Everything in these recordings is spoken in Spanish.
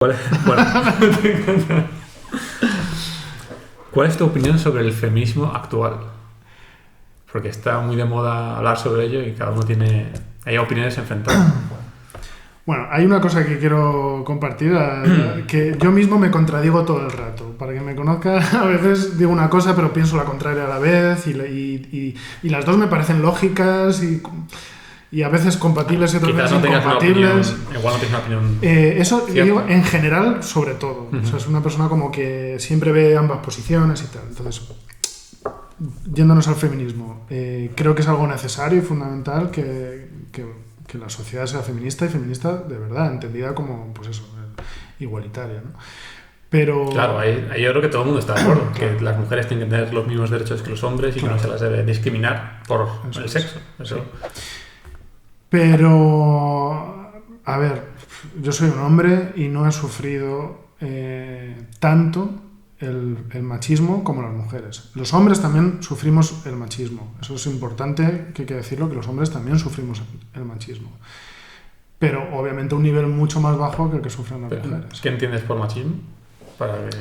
¿Cuál, bueno, ¿Cuál es tu opinión sobre el feminismo actual? Porque está muy de moda hablar sobre ello y cada uno hay opiniones enfrentadas. Bueno, hay una cosa que quiero compartir, que yo mismo me contradigo todo el rato. Para que me conozca, a veces digo una cosa pero pienso la contraria a la vez y las dos me parecen lógicas y a veces compatibles y otras Quizás veces no tengas incompatibles. igual no tienes una opinión Eso cierta. digo en general sobre todo. Uh-huh. O sea, es una persona como que siempre ve ambas posiciones y tal. Entonces, yéndonos al feminismo, creo que es algo necesario y fundamental que la sociedad sea feminista y feminista de verdad, entendida como, pues eso, igualitaria, ¿no? Pero... Claro, ahí yo creo que todo el mundo está de acuerdo, Claro. que las mujeres tienen que tener los mismos derechos que los hombres y Claro. que no se las debe discriminar por Eso el es. sexo. Eso. Sí. Pero, a ver, yo soy un hombre y no he sufrido tanto el machismo como las mujeres. Los hombres también sufrimos el machismo. Eso es importante, que hay que decirlo, que los hombres también sufrimos el machismo. Pero obviamente a un nivel mucho más bajo que el que sufren las mujeres. ¿Qué entiendes por machismo?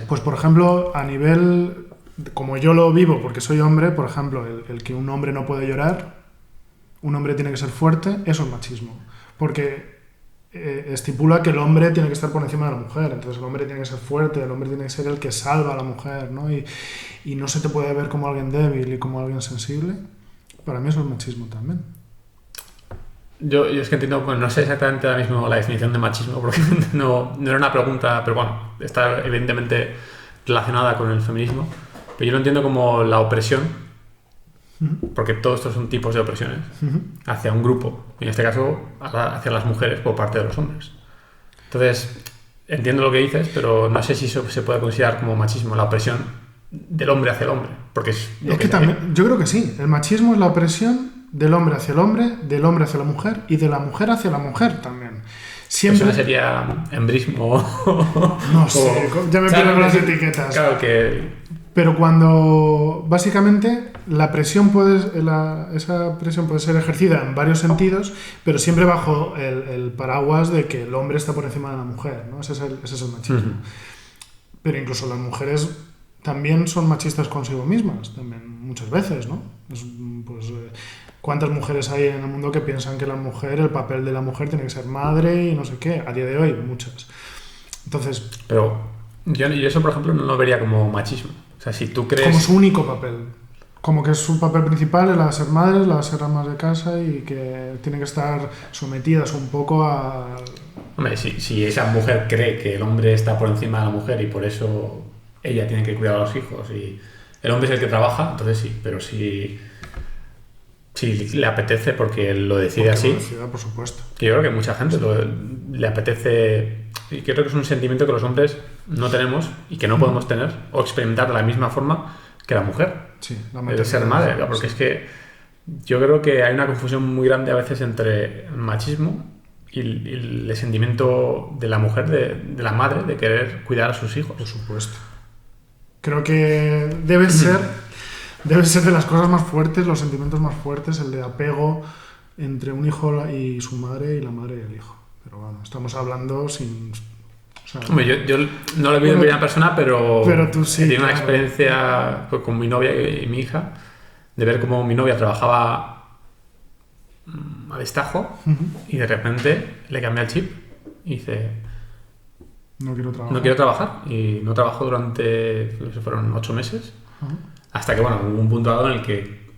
Pues por ejemplo, a nivel, como yo lo vivo porque soy hombre, por ejemplo, el que un hombre no puede llorar, un hombre tiene que ser fuerte, eso es machismo. Porque estipula que el hombre tiene que estar por encima de la mujer. Entonces el hombre tiene que ser fuerte, el hombre tiene que ser el que salva a la mujer, ¿no? Y no se te puede ver como alguien débil y como alguien sensible. Para mí eso es machismo también. Yo es que entiendo, bueno, no sé exactamente ahora mismo la definición de machismo, porque no era una pregunta, pero bueno, está evidentemente relacionada con el feminismo. Pero yo lo entiendo como la opresión, porque todos estos son tipos de opresiones, hacia un grupo, y en este caso hacia las mujeres por parte de los hombres. Entonces, entiendo lo que dices, pero no sé si eso se puede considerar como machismo, la opresión del hombre hacia el hombre. Porque es que también, yo creo que sí, el machismo es la opresión del hombre hacia el hombre, del hombre hacia la mujer y de la mujer hacia la mujer también. Siempre... ¿Eso no sería embrismo? No sé, ya me pierdo las etiquetas. Claro que... Pero cuando básicamente esa presión puede ser ejercida en varios sentidos, pero siempre bajo el paraguas de que el hombre está por encima de la mujer, ¿no? Ese es el machismo. Uh-huh. Pero incluso las mujeres también son machistas consigo mismas, también muchas veces, ¿no? ¿Cuántas mujeres hay en el mundo que piensan que el papel de la mujer tiene que ser madre y no sé qué? A día de hoy, muchas. Entonces... Pero yo eso, por ejemplo, no lo vería como machismo. O sea, si tú crees... Como su único papel. Como que su papel principal es la de ser madres, la de ser amas de casa y que tienen que estar sometidas un poco a... Hombre, si esa mujer cree que el hombre está por encima de la mujer y por eso ella tiene que cuidar a los hijos y el hombre es el que trabaja, entonces sí. Pero si le apetece porque lo decide así... Por supuesto. Yo creo que mucha gente le apetece... Y creo que es un sentimiento que los hombres no tenemos y que no podemos tener o experimentar de la misma forma que la mujer. Sí, el ser madre. Porque es que yo creo que hay una confusión muy grande a veces entre el machismo y el sentimiento de la mujer, de la madre, de querer cuidar a sus hijos. Por supuesto. Creo que debe ser de las cosas más fuertes, los sentimientos más fuertes, el de apego entre un hijo y su madre y la madre y el hijo. Pero bueno, estamos hablando sin... O sea, hombre, yo no lo he vivido en primera persona, pero tú sí, he tenido una experiencia con mi novia y mi hija de ver cómo mi novia trabajaba a destajo y de repente le cambié el chip y dice... No quiero trabajar. Y no trabajó durante, fueron 8 meses. Hasta que, bueno, hubo un punto dado en el que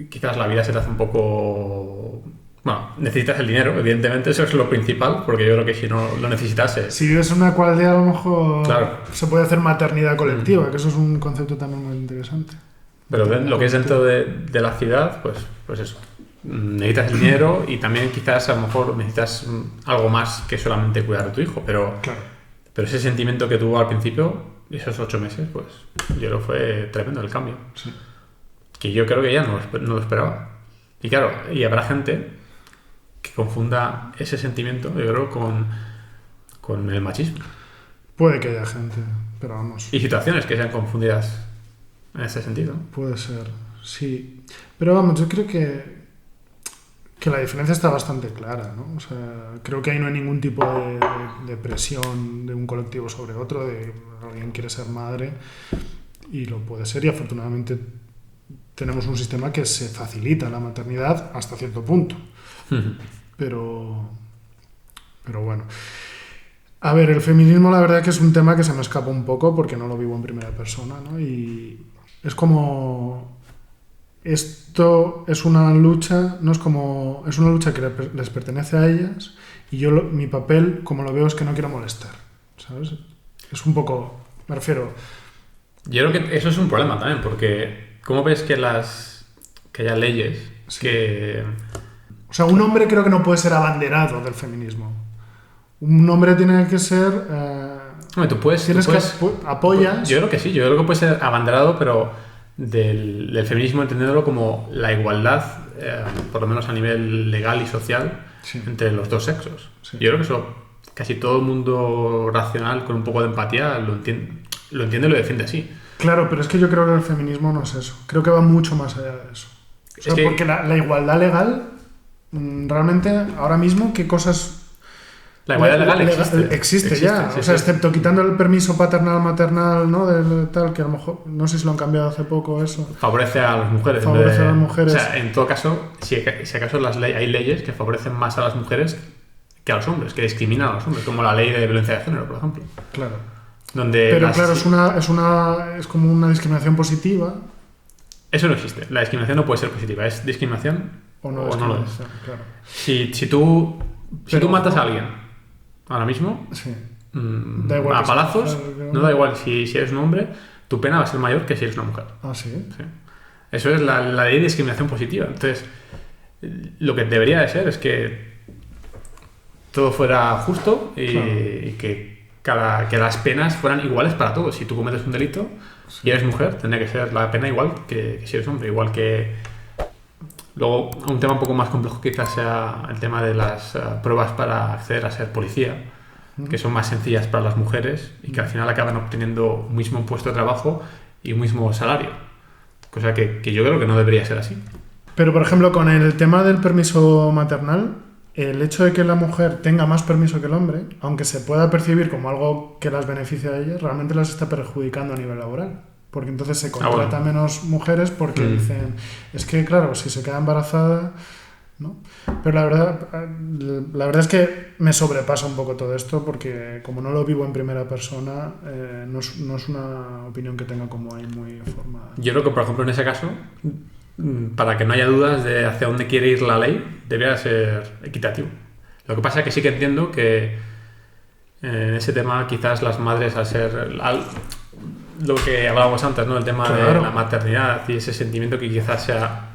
quizás la vida se te hace un poco... Bueno, necesitas el dinero, evidentemente, eso es lo principal, porque yo creo que si no lo necesitase... Si vives en una cuadrilla, a lo mejor claro. Se puede hacer maternidad colectiva, que eso es un concepto también muy interesante. Pero lo que es dentro de la ciudad, pues eso. Necesitas el dinero y también quizás a lo mejor necesitas algo más que solamente cuidar a tu hijo, pero ese sentimiento que tuvo al principio, esos 8 meses, pues yo creo que fue tremendo el cambio. Sí. Que yo creo que ella no lo esperaba. Y claro, y habrá gente que confunda ese sentimiento, yo creo, con el machismo. Puede que haya gente, pero vamos. Y situaciones que sean confundidas en ese sentido. Puede ser, sí. Pero vamos, yo creo que Que la diferencia está bastante clara, ¿no? O sea, creo que ahí no hay ningún tipo de presión de un colectivo sobre otro, de alguien quiere ser madre y lo puede ser, y afortunadamente tenemos un sistema que se facilita la maternidad hasta cierto punto. Pero bueno. A ver, el feminismo la verdad que es un tema que se me escapa un poco porque no lo vivo en primera persona, ¿no? Y es como... Esto es una lucha, no es como... Es una lucha que les pertenece a ellas y yo mi papel, como lo veo, es que no quiero molestar, ¿sabes? Es un poco... Me refiero... Yo creo que eso es un problema también, porque ¿cómo ves que haya leyes que... O sea, un hombre creo que no puede ser abanderado del feminismo. Un hombre tiene que ser... Hombre, tú puedes... apoyas... Yo creo que sí, yo creo que puede ser abanderado, pero del feminismo entendiéndolo como la igualdad, por lo menos a nivel legal y social, entre los dos sexos. Sí. Yo creo que eso casi todo el mundo racional con un poco de empatía lo entiende y lo defiende así. Claro, pero es que yo creo que el feminismo no es eso. Creo que va mucho más allá de eso. O sea, porque la igualdad legal, realmente, ahora mismo, ¿qué cosas...? La igualdad legal existe ya. Sí, o sea, excepto quitando el permiso paternal-maternal, ¿no? De tal, que a lo mejor, no sé si lo han cambiado hace poco eso. Favorece a las mujeres. Favorece a las mujeres. O sea, en todo caso, si acaso hay leyes que favorecen más a las mujeres que a los hombres, que discriminan a los hombres, como la ley de violencia de género, por ejemplo. Claro. Pero claro, es como una discriminación positiva. Eso no existe. La discriminación no puede ser positiva. Es discriminación o no lo es. Claro. Si tú matas a alguien ahora mismo, da igual a palazos, no da igual si eres un hombre, tu pena va a ser mayor que si eres una mujer. ¿Ah, sí? Sí. Eso es la ley de discriminación positiva. Entonces, lo que debería de ser es que todo fuera justo y que las penas fueran iguales para todos. Si tú cometes un delito y eres mujer, tendría que ser la pena igual que si eres hombre. Igual que... Luego, un tema un poco más complejo quizás sea el tema de las pruebas para acceder a ser policía, que son más sencillas para las mujeres y que al final acaban obteniendo un mismo puesto de trabajo y un mismo salario. Cosa que yo creo que no debería ser así. Pero, por ejemplo, con el tema del permiso maternal, el hecho de que la mujer tenga más permiso que el hombre, aunque se pueda percibir como algo que las beneficia a ellas, realmente las está perjudicando a nivel laboral. Porque entonces se contrata menos mujeres porque dicen, es que claro, si se queda embarazada, ¿no? Pero la verdad es que me sobrepasa un poco todo esto porque como no lo vivo en primera persona, no es una opinión que tenga como ahí muy formada. Yo creo que, por ejemplo, en ese caso, para que no haya dudas de hacia dónde quiere ir la ley, debería ser equitativo. Lo que pasa es que sí que entiendo que en ese tema quizás las madres al ser... lo que hablábamos antes, ¿no? El tema de la maternidad y ese sentimiento que quizás sea...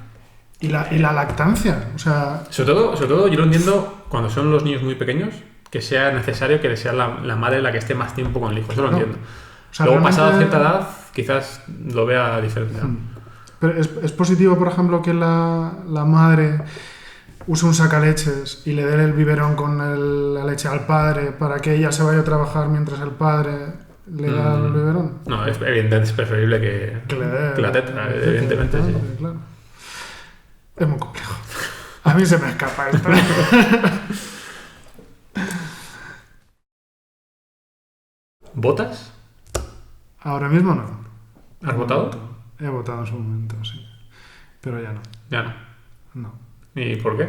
Y la lactancia, o sea... Sobre todo yo lo entiendo cuando son los niños muy pequeños, que sea necesario que sea la madre la que esté más tiempo con el hijo, eso lo entiendo. O sea, luego, pasada cierta edad, quizás lo vea diferente. Pero es positivo, por ejemplo, que la madre use un sacaleches y le dé el biberón con la leche al padre para que ella se vaya a trabajar mientras el padre... ¿Le da el biberón? No, evidentemente es preferible que la teta, evidentemente, sí. Claro. Es muy complejo. A mí se me escapa esto. ¿Votas? Ahora mismo no. ¿Has votado? He votado en su momento, sí. Pero ya no. Ya no. No. ¿Y por qué?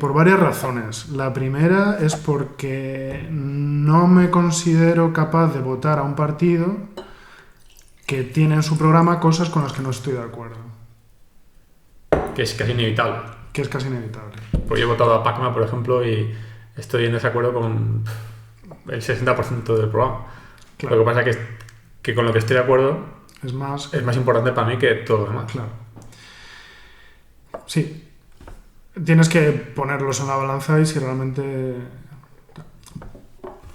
Por varias razones. La primera es porque no me considero capaz de votar a un partido que tiene en su programa cosas con las que no estoy de acuerdo. Que es casi inevitable. Porque yo he votado a Pacma, por ejemplo, y estoy en desacuerdo con el 60% del programa. Claro. Lo que pasa es que con lo que estoy de acuerdo es más importante para mí que todo lo demás. Claro. Sí. Tienes que ponerlos en la balanza y si realmente...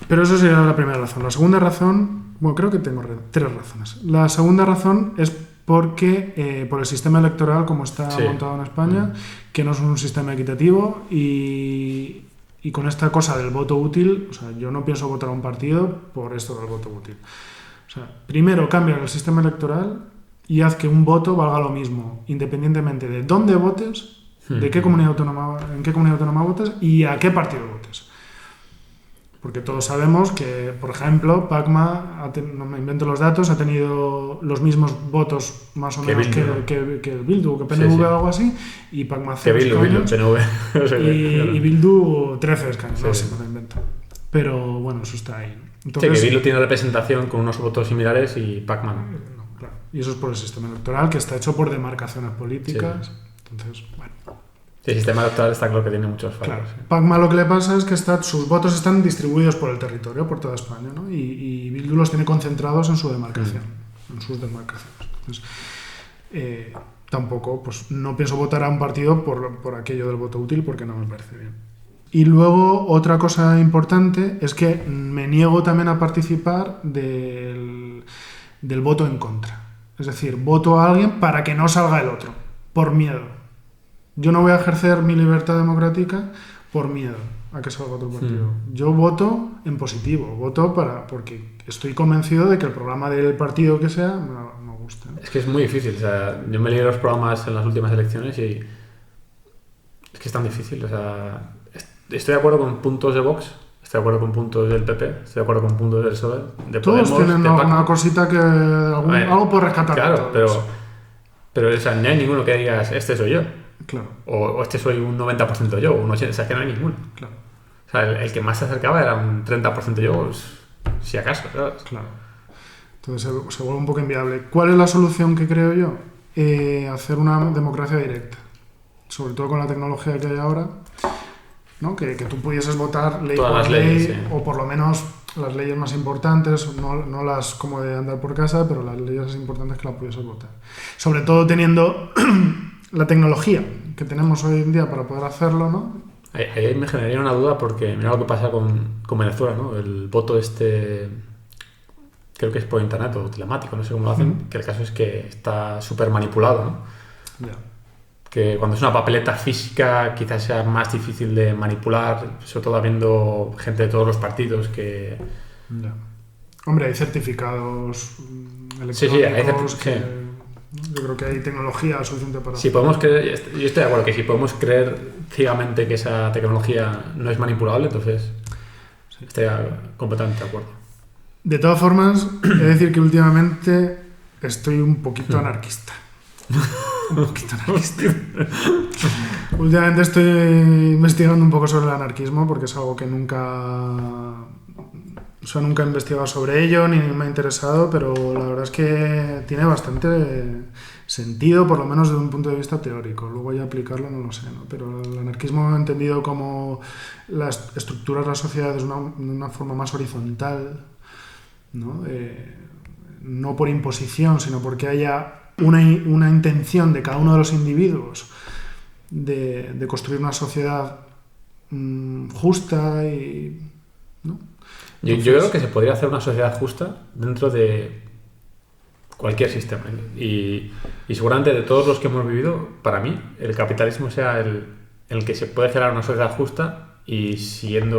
Pero eso sería la primera razón. La segunda razón... Bueno, creo que tengo tres razones. La segunda razón es porque por el sistema electoral como está montado en España, que no es un sistema equitativo y con esta cosa del voto útil, o sea, yo no pienso votar a un partido por esto del voto útil. O sea, primero cambia el sistema electoral y haz que un voto valga lo mismo, independientemente de dónde votes de qué comunidad autónoma, en qué comunidad autónoma votas y a qué partido votes. Porque todos sabemos que, por ejemplo, Pacma, no me invento los datos, ha tenido los mismos votos más o menos que el Bildu, que PNV o algo así, y Pacma 0 escaños, y Bildu 13 escaños, no sé, me lo invento. Pero bueno, eso está ahí. Entonces, que Bildu tiene representación con unos votos similares y Pacma no. Claro. Y eso es por el sistema electoral, que está hecho por demarcaciones políticas. Entonces, bueno. El sistema electoral está claro que tiene muchos fallos. Claro. Pacma lo que le pasa es que sus votos están distribuidos por el territorio, por toda España, ¿no? Y Bildu los tiene concentrados en su demarcación, en sus demarcaciones. Entonces, tampoco, pues no pienso votar a un partido por aquello del voto útil porque no me parece bien. Y luego, otra cosa importante es que me niego también a participar del voto en contra. Es decir, voto a alguien para que no salga el otro, por miedo. Yo no voy a ejercer mi libertad democrática por miedo a que salga otro partido. Yo voto en positivo, voto porque estoy convencido de que el programa del partido que sea me gusta. Es que es muy difícil. O sea, yo me leí los programas en las últimas elecciones y es que es tan difícil. O sea, estoy de acuerdo con puntos de Vox, estoy de acuerdo con puntos del PP, estoy de acuerdo con puntos del PSOE, de Todos Podemos, tienen alguna cosita que algo por rescatar. Claro, pero o sea, no hay ninguno que digas, este soy yo. Claro. O este soy un 90% yo, o un 80%, o sea, es que no hay ninguno. Claro. O sea, el que más se acercaba era un 30% yo, pues, si acaso, ¿sabes? Claro. Entonces se vuelve un poco inviable. ¿Cuál es la solución que creo yo? Hacer una democracia directa. Sobre todo con la tecnología que hay ahora, ¿no? Que tú pudieses votar ley todas por las ley, leyes, sí. o por lo menos las leyes más importantes, no las como de andar por casa, pero las leyes importantes que las pudieses votar. Sobre todo teniendo la tecnología que tenemos hoy en día para poder hacerlo, ¿no? Ahí me generaría una duda porque mira lo que pasa con Venezuela, ¿no? El voto creo que es por internet o telemático, no sé cómo lo hacen, que el caso es que está súper manipulado, ¿no? Ya. Que cuando es una papeleta física quizás sea más difícil de manipular, sobre todo habiendo gente de todos los partidos que... Ya. Hombre, hay certificados electrónicos Sí, hay certificados. Yo creo que hay tecnología suficiente para... Si podemos creer, yo estoy de acuerdo que si podemos creer ciegamente que esa tecnología no es manipulable, entonces estoy completamente de acuerdo. De todas formas, he de decir que últimamente estoy un poquito anarquista. Un poquito anarquista. Últimamente estoy investigando un poco sobre el anarquismo porque es algo que nunca he investigado sobre ello ni me ha interesado, pero la verdad es que tiene bastante sentido, por lo menos desde un punto de vista teórico. Luego ya aplicarlo no lo sé, ¿no? Pero el anarquismo entendido como las estructuras las sociedades de una forma más horizontal, ¿no? No por imposición, sino porque haya una intención de cada uno de los individuos de construir una sociedad justa y... ¿no? Entonces, yo creo que se podría hacer una sociedad justa dentro de cualquier sistema. Y seguramente de todos los que hemos vivido, para mí, el capitalismo sea el que se puede generar una sociedad justa y sin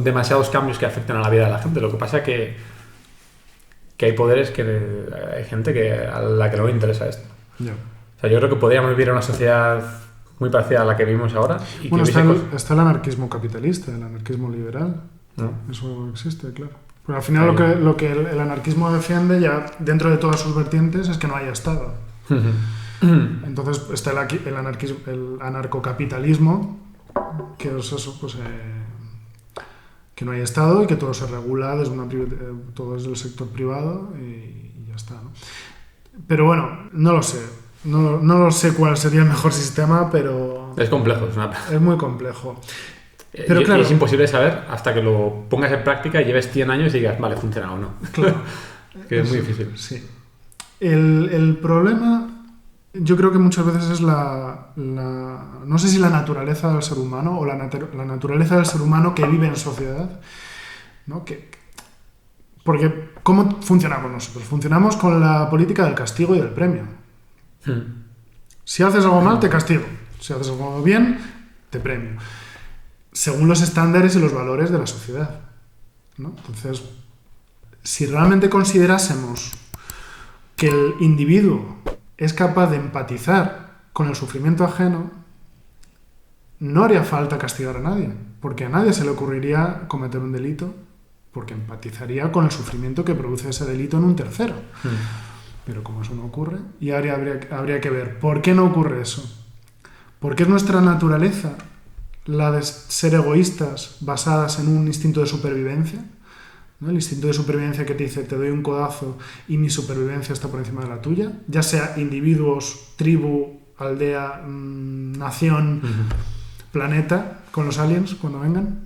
demasiados cambios que afecten a la vida de la gente. Lo que pasa es que hay poderes hay gente a la que no le interesa esto. Yeah. O sea, yo creo que podríamos vivir en una sociedad muy parecida a la que vivimos ahora. Y bueno, está el anarquismo capitalista, el anarquismo liberal. ¿No? Eso existe, claro. Pero al final lo que el anarquismo defiende, ya dentro de todas sus vertientes, es que no haya Estado. Entonces está el anarcocapitalismo, que es eso, pues... que no hay Estado y que todo se regula todo es del sector privado y ya está, ¿no? Pero bueno, no lo sé. No lo sé cuál sería el mejor sistema, pero... Es complejo. Es muy complejo. Pero claro, es imposible saber hasta que lo pongas en práctica y lleves 100 años y digas, vale, funciona o no. Claro. Que es muy difícil. Sí. El problema... Yo creo que muchas veces es no sé si la naturaleza del ser humano o la naturaleza del ser humano que vive en sociedad, ¿no? Porque ¿cómo funcionamos nosotros? Funcionamos con la política del castigo y del premio. Si haces algo mal, te castigo. Si haces algo bien, te premio. Según los estándares y los valores de la sociedad, ¿no? Entonces, si realmente considerásemos que el individuo es capaz de empatizar con el sufrimiento ajeno, no haría falta castigar a nadie, porque a nadie se le ocurriría cometer un delito, porque empatizaría con el sufrimiento que produce ese delito en un tercero. Pero como eso no ocurre, y ahora habría que ver por qué no ocurre eso. Porque es nuestra naturaleza la de ser egoístas basadas en un instinto de supervivencia, ¿no? El instinto de supervivencia que te dice te doy un codazo y mi supervivencia está por encima de la tuya, ya sea individuos, tribu, aldea, nación, planeta, con los aliens cuando vengan.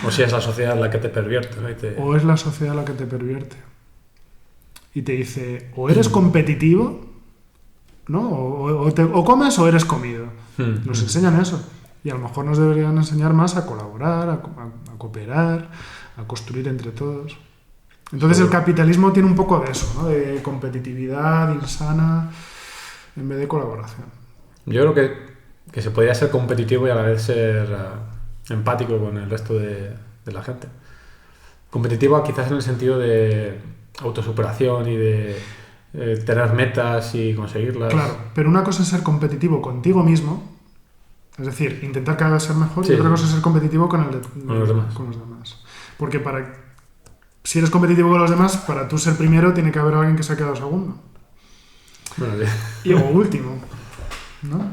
O si es la sociedad la que te pervierte, ¿no? O es la sociedad la que te pervierte. Y te dice, o eres competitivo, ¿no? O comes o eres comido. Nos enseñan eso. Y a lo mejor nos deberían enseñar más a colaborar, a cooperar, a construir entre todos. Entonces el capitalismo tiene un poco de eso, ¿no? De competitividad insana en vez de colaboración. Yo creo que se podría ser competitivo y a la vez ser empático con el resto de la gente. Competitivo quizás en el sentido de autosuperación y de tener metas y conseguirlas. Claro, pero una cosa es ser competitivo contigo mismo, es decir, intentar cada vez ser mejor, y otra cosa es ser competitivo con los demás. Porque si eres competitivo con los demás, para tú ser primero tiene que haber alguien que se ha quedado segundo. Bueno, o último, ¿no?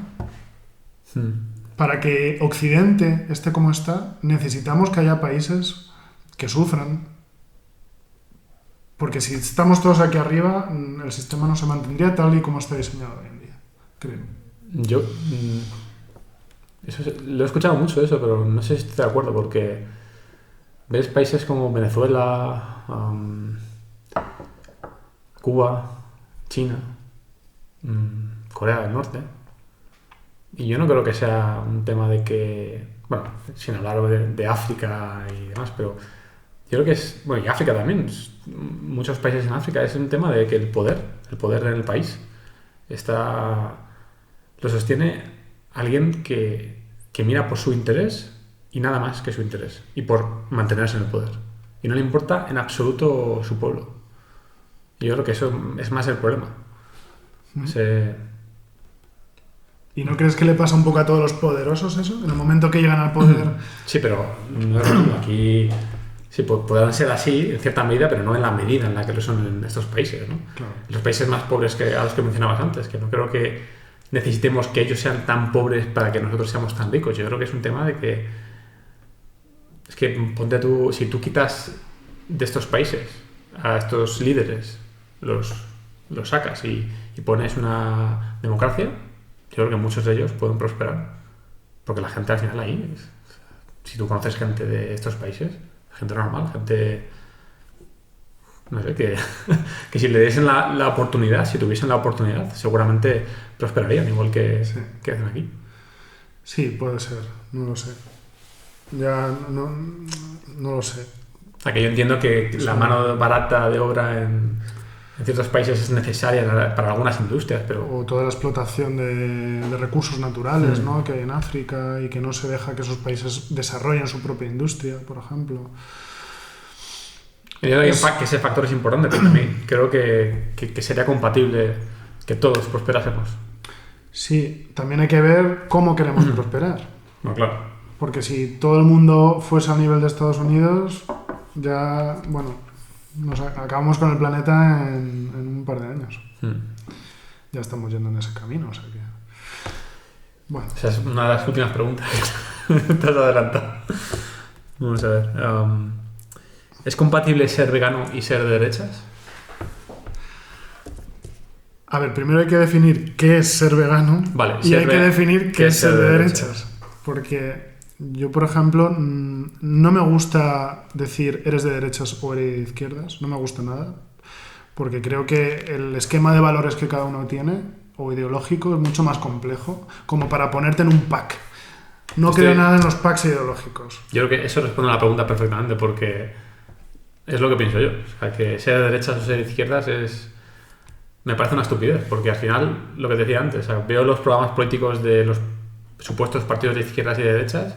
Para que Occidente esté como está, necesitamos que haya países que sufran. Porque si estamos todos aquí arriba, el sistema no se mantendría tal y como está diseñado hoy en día, creo. Yo lo he escuchado mucho eso, pero no sé si estoy de acuerdo, porque ves países como Venezuela, Cuba, China, Corea del Norte, y yo no creo que sea un tema de que, bueno, sin hablar de África y demás, pero yo creo que es, bueno, y África también, muchos países en África, es un tema de que el poder en el país lo sostiene alguien que mira por su interés y nada más que su interés, y por mantenerse en el poder, y no le importa en absoluto su pueblo. Y yo creo que eso es más el problema. ¿Y no crees que le pasa un poco a todos los poderosos eso? En el momento que llegan al poder... Sí, pero no es lo mismo. Aquí sí pueden ser así en cierta medida, pero no en la medida en la que lo son en estos países, ¿no? Claro. Los países más pobres a los que mencionabas antes, que no creo que necesitemos que ellos sean tan pobres para que nosotros seamos tan ricos. Yo creo que es un tema de que... Es que ponte tú... Si tú quitas de estos países a estos líderes, los sacas y pones una democracia, yo creo que muchos de ellos pueden prosperar. Porque la gente al final ahí... Si tú conoces gente de estos países, gente normal, gente... No sé, que si le diesen la oportunidad, si tuviesen la oportunidad, seguramente prosperarían, igual que hacen aquí. Sí, puede ser, no lo sé. Ya no lo sé. O sea, que yo entiendo que la mano barata de obra en ciertos países es necesaria para algunas industrias, pero... O toda la explotación de recursos naturales, ¿no? Que hay en África y que no se deja que esos países desarrollen su propia industria, por ejemplo. Yo creo que ese factor es importante, pero también creo que sería compatible que todos prosperásemos. Sí, también hay que ver cómo queremos prosperar. No, claro. Porque si todo el mundo fuese al nivel de Estados Unidos, ya, bueno, nos acabamos con el planeta en un par de años. Ya estamos yendo en ese camino, o sea que... Bueno. Esa es una de las últimas preguntas. Te has adelantado. Vamos a ver. ¿Es compatible ser vegano y ser de derechas? A ver, primero hay que definir qué es ser vegano, vale, y hay que definir qué es ser de derechas. Porque yo, por ejemplo, no me gusta decir eres de derechas o eres de izquierdas, no me gusta nada, porque creo que el esquema de valores que cada uno tiene, o ideológico, es mucho más complejo, como para ponerte en un pack. No creo nada en los packs ideológicos. Yo creo que eso responde a la pregunta perfectamente, porque... Es lo que pienso yo. O sea, que ser de derechas o ser de izquierdas me parece una estupidez, porque al final, lo que decía antes, o sea, veo los programas políticos de los supuestos partidos de izquierdas y de derechas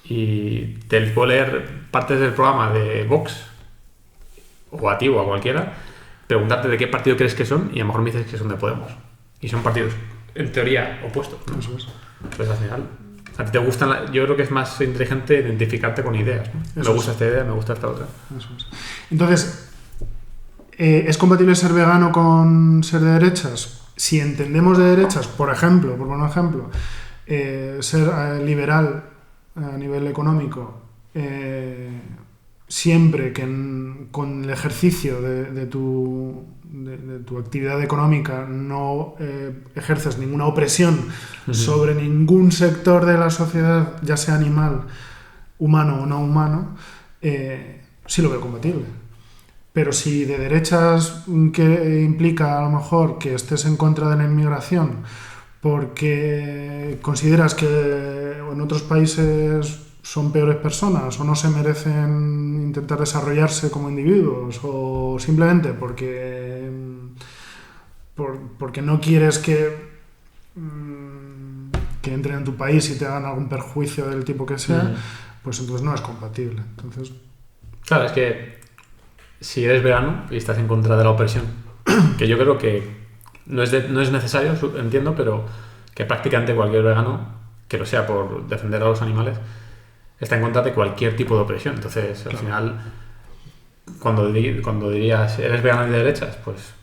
y te puedo leer partes del programa de Vox, o a ti o a cualquiera, preguntarte de qué partido crees que son y a lo mejor me dices que son de Podemos. Y son partidos en teoría, opuesto, ¿no? Eso es. Pues al final, a ti te gustan, yo creo que es más inteligente identificarte con ideas, ¿no? Me gusta esta idea, me gusta esta otra. Eso es. Entonces, ¿es compatible ser vegano con ser de derechas? Si entendemos de derechas, por ejemplo, por poner un ejemplo, ser liberal a nivel económico, siempre que con el ejercicio de tu actividad económica no ejerces ninguna opresión sobre ningún sector de la sociedad, ya sea animal, humano o no humano, sí lo veo compatible. Pero si de derechas, que implica a lo mejor que estés en contra de la inmigración porque consideras que en otros países son peores personas o no se merecen intentar desarrollarse como individuos, o simplemente porque no quieres que entren en tu país y te hagan algún perjuicio del tipo que sea, pues entonces no es compatible. Entonces, claro, es que si eres vegano y estás en contra de la opresión, que yo creo que no es necesario, entiendo, pero que prácticamente cualquier vegano, que lo sea por defender a los animales, está en contra de cualquier tipo de opresión. Entonces, al final, cuando dirías, ¿eres vegano y de derechas? Pues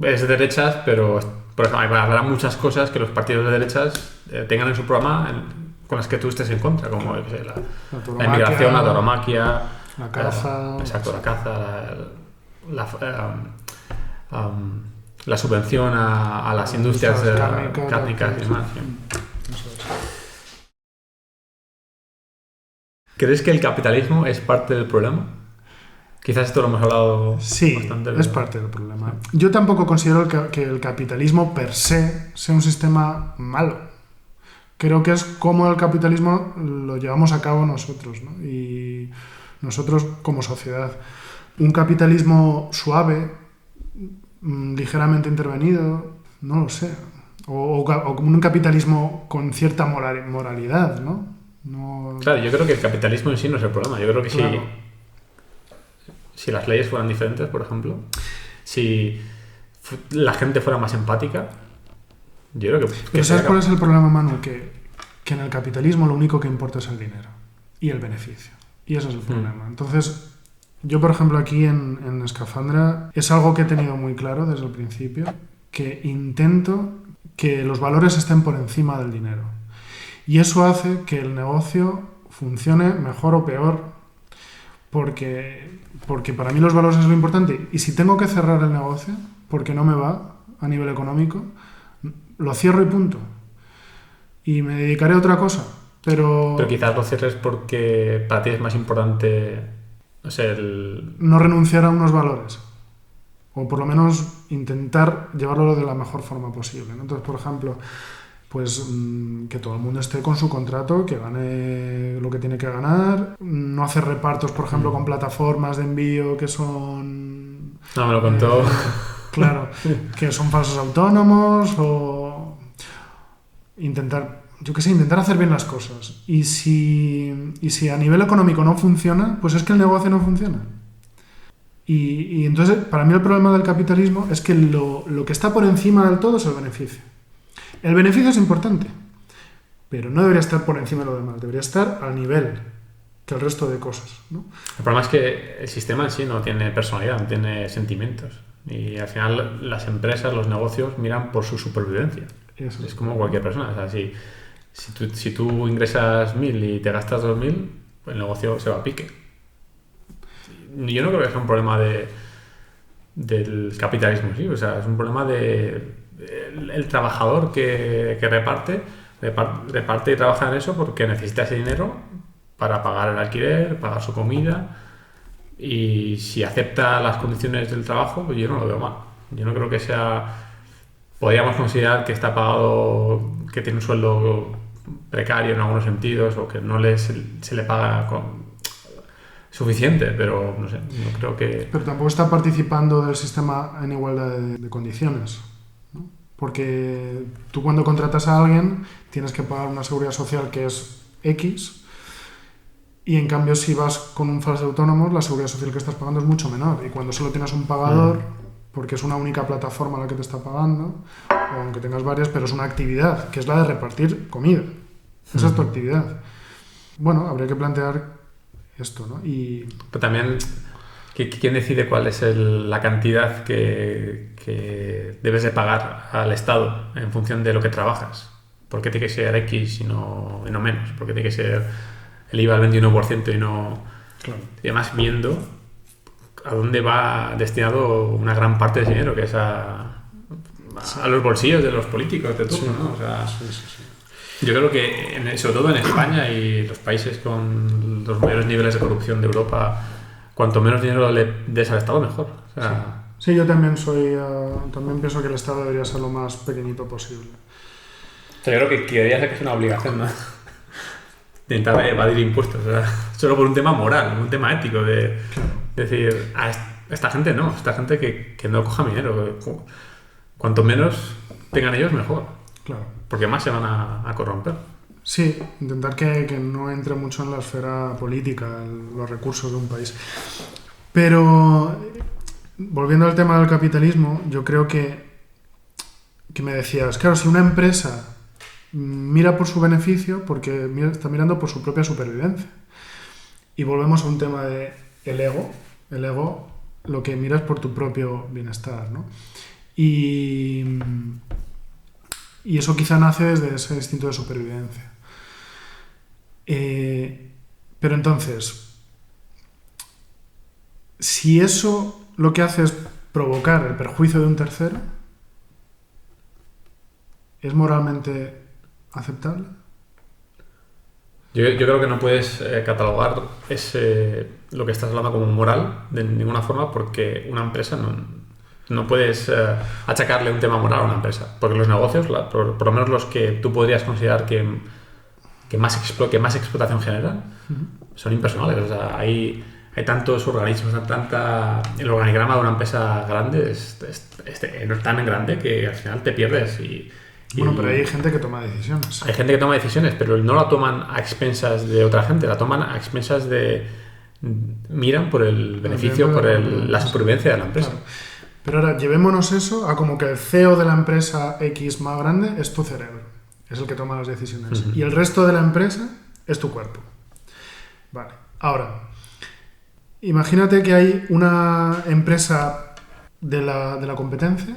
es de derechas, pero por ejemplo, habrá muchas cosas que los partidos de derechas tengan en su programa con las que tú estés en contra, como la inmigración, la tauromaquia, la caza. Exacto, la caza, la subvención a las industrias cárnicas y demás. ¿Crees que el capitalismo es parte del problema? Quizás esto lo hemos hablado bastante. Sí, es parte del problema. Yo tampoco considero que el capitalismo per se sea un sistema malo. Creo que es como el capitalismo lo llevamos a cabo nosotros, ¿no? Y nosotros como sociedad. Un capitalismo suave, ligeramente intervenido, no lo sé. O como un capitalismo con cierta moralidad, ¿no? Claro, yo creo que el capitalismo en sí no es el problema. Yo creo que si las leyes fueran diferentes, por ejemplo, si la gente fuera más empática, yo creo que... Pero ¿sabes cuál es el problema, Manu? Que en el capitalismo lo único que importa es el dinero y el beneficio. Y ese es el problema. Entonces, yo, por ejemplo, aquí en Escafandra, es algo que he tenido muy claro desde el principio, que intento que los valores estén por encima del dinero. Y eso hace que el negocio funcione mejor o peor, porque para mí los valores es lo importante. Y si tengo que cerrar el negocio, porque no me va a nivel económico, lo cierro y punto. Y me dedicaré a otra cosa. Pero quizás lo cierres porque para ti es más importante, no sé, no renunciar a unos valores. O por lo menos intentar llevarlo de la mejor forma posible, ¿no? Entonces, por ejemplo, pues que todo el mundo esté con su contrato, que gane lo que tiene que ganar, no hacer repartos, por ejemplo, con plataformas de envío que son... No, me lo contó. Claro, que son falsos autónomos, o intentar hacer bien las cosas. Y si a nivel económico no funciona, pues es que el negocio no funciona. Y entonces, para mí el problema del capitalismo es que lo que está por encima del todo es el beneficio. El beneficio es importante, pero no debería estar por encima de lo demás, debería estar al nivel que el resto de cosas, ¿no? El problema es que el sistema en sí no tiene personalidad, no tiene sentimientos. Y al final las empresas, los negocios miran por su supervivencia. Eso. Es como cualquier persona. O sea, si tú ingresas 1.000 y te gastas 2.000, pues el negocio se va a pique. Yo no creo que sea un problema del capitalismo, sí. O sea, es un problema el trabajador que reparte y trabaja en eso porque necesita ese dinero para pagar el alquiler, pagar su comida, y si acepta las condiciones del trabajo, pues yo no lo veo mal. Yo no creo que podríamos considerar que está pagado, que tiene un sueldo precario en algunos sentidos, o que no se le paga suficiente, pero no sé, no creo que... Pero tampoco está participando del sistema en igualdad de condiciones, ¿no? Porque tú, cuando contratas a alguien, tienes que pagar una seguridad social que es X, y en cambio si vas con un falso autónomo, la seguridad social que estás pagando es mucho menor, y cuando solo tienes un pagador, porque es una única plataforma la que te está pagando, o aunque tengas varias, pero es una actividad, que es la de repartir comida. Esa es tu actividad. Bueno, habría que plantear esto, ¿no? Pero también, ¿quién decide cuál es la cantidad que debes de pagar al Estado en función de lo que trabajas? ¿Por qué tiene que ser X y no menos? ¿Por qué tiene que ser el IVA al 21% y no...? Claro. Y además viendo a dónde va destinado una gran parte del dinero, que es a los bolsillos de los políticos de turno, ¿no? O sea, yo creo que, sobre todo en España y los países con los mayores niveles de corrupción de Europa, cuanto menos dinero le des al Estado, mejor. O sea, sí, yo también también pienso que el Estado debería ser lo más pequeñito posible. O sea, yo creo que debería ser que es una obligación, ¿no? De intentar evadir impuestos, o sea, solo por un tema moral, un tema ético, de decir, a esta gente no, esta gente que no coja dinero, cuanto menos tengan ellos, mejor. Claro. Porque más se van a corromper. Sí, intentar que no entre mucho en la esfera política, los recursos de un país. Pero, volviendo al tema del capitalismo, yo creo que me decías, claro, si una empresa mira por su beneficio, porque está mirando por su propia supervivencia. Y volvemos a un tema de el ego. El ego, lo que miras por tu propio bienestar, ¿no? Y eso quizá nace desde ese instinto de supervivencia. Pero entonces, si eso lo que hace es provocar el perjuicio de un tercero, ¿es moralmente aceptable? Yo creo que no puedes catalogar lo que estás hablando como moral de ninguna forma, porque una empresa no puedes achacarle un tema moral a una empresa, porque los negocios, por lo menos los que tú podrías considerar que más explotación generan, son impersonales. O sea, hay tantos organismos, el organigrama de una empresa grande es tan grande que al final te pierdes. Bueno, pero hay gente que toma decisiones. Hay gente que toma decisiones, pero no la toman a expensas de otra gente, la toman a expensas miran por el beneficio, por la supervivencia de la empresa. Claro. Pero ahora, llevémonos eso a como que el CEO de la empresa X más grande es tu cerebro, es el que toma las decisiones. Y el resto de la empresa es tu cuerpo. Vale. Ahora, imagínate que hay una empresa de la competencia.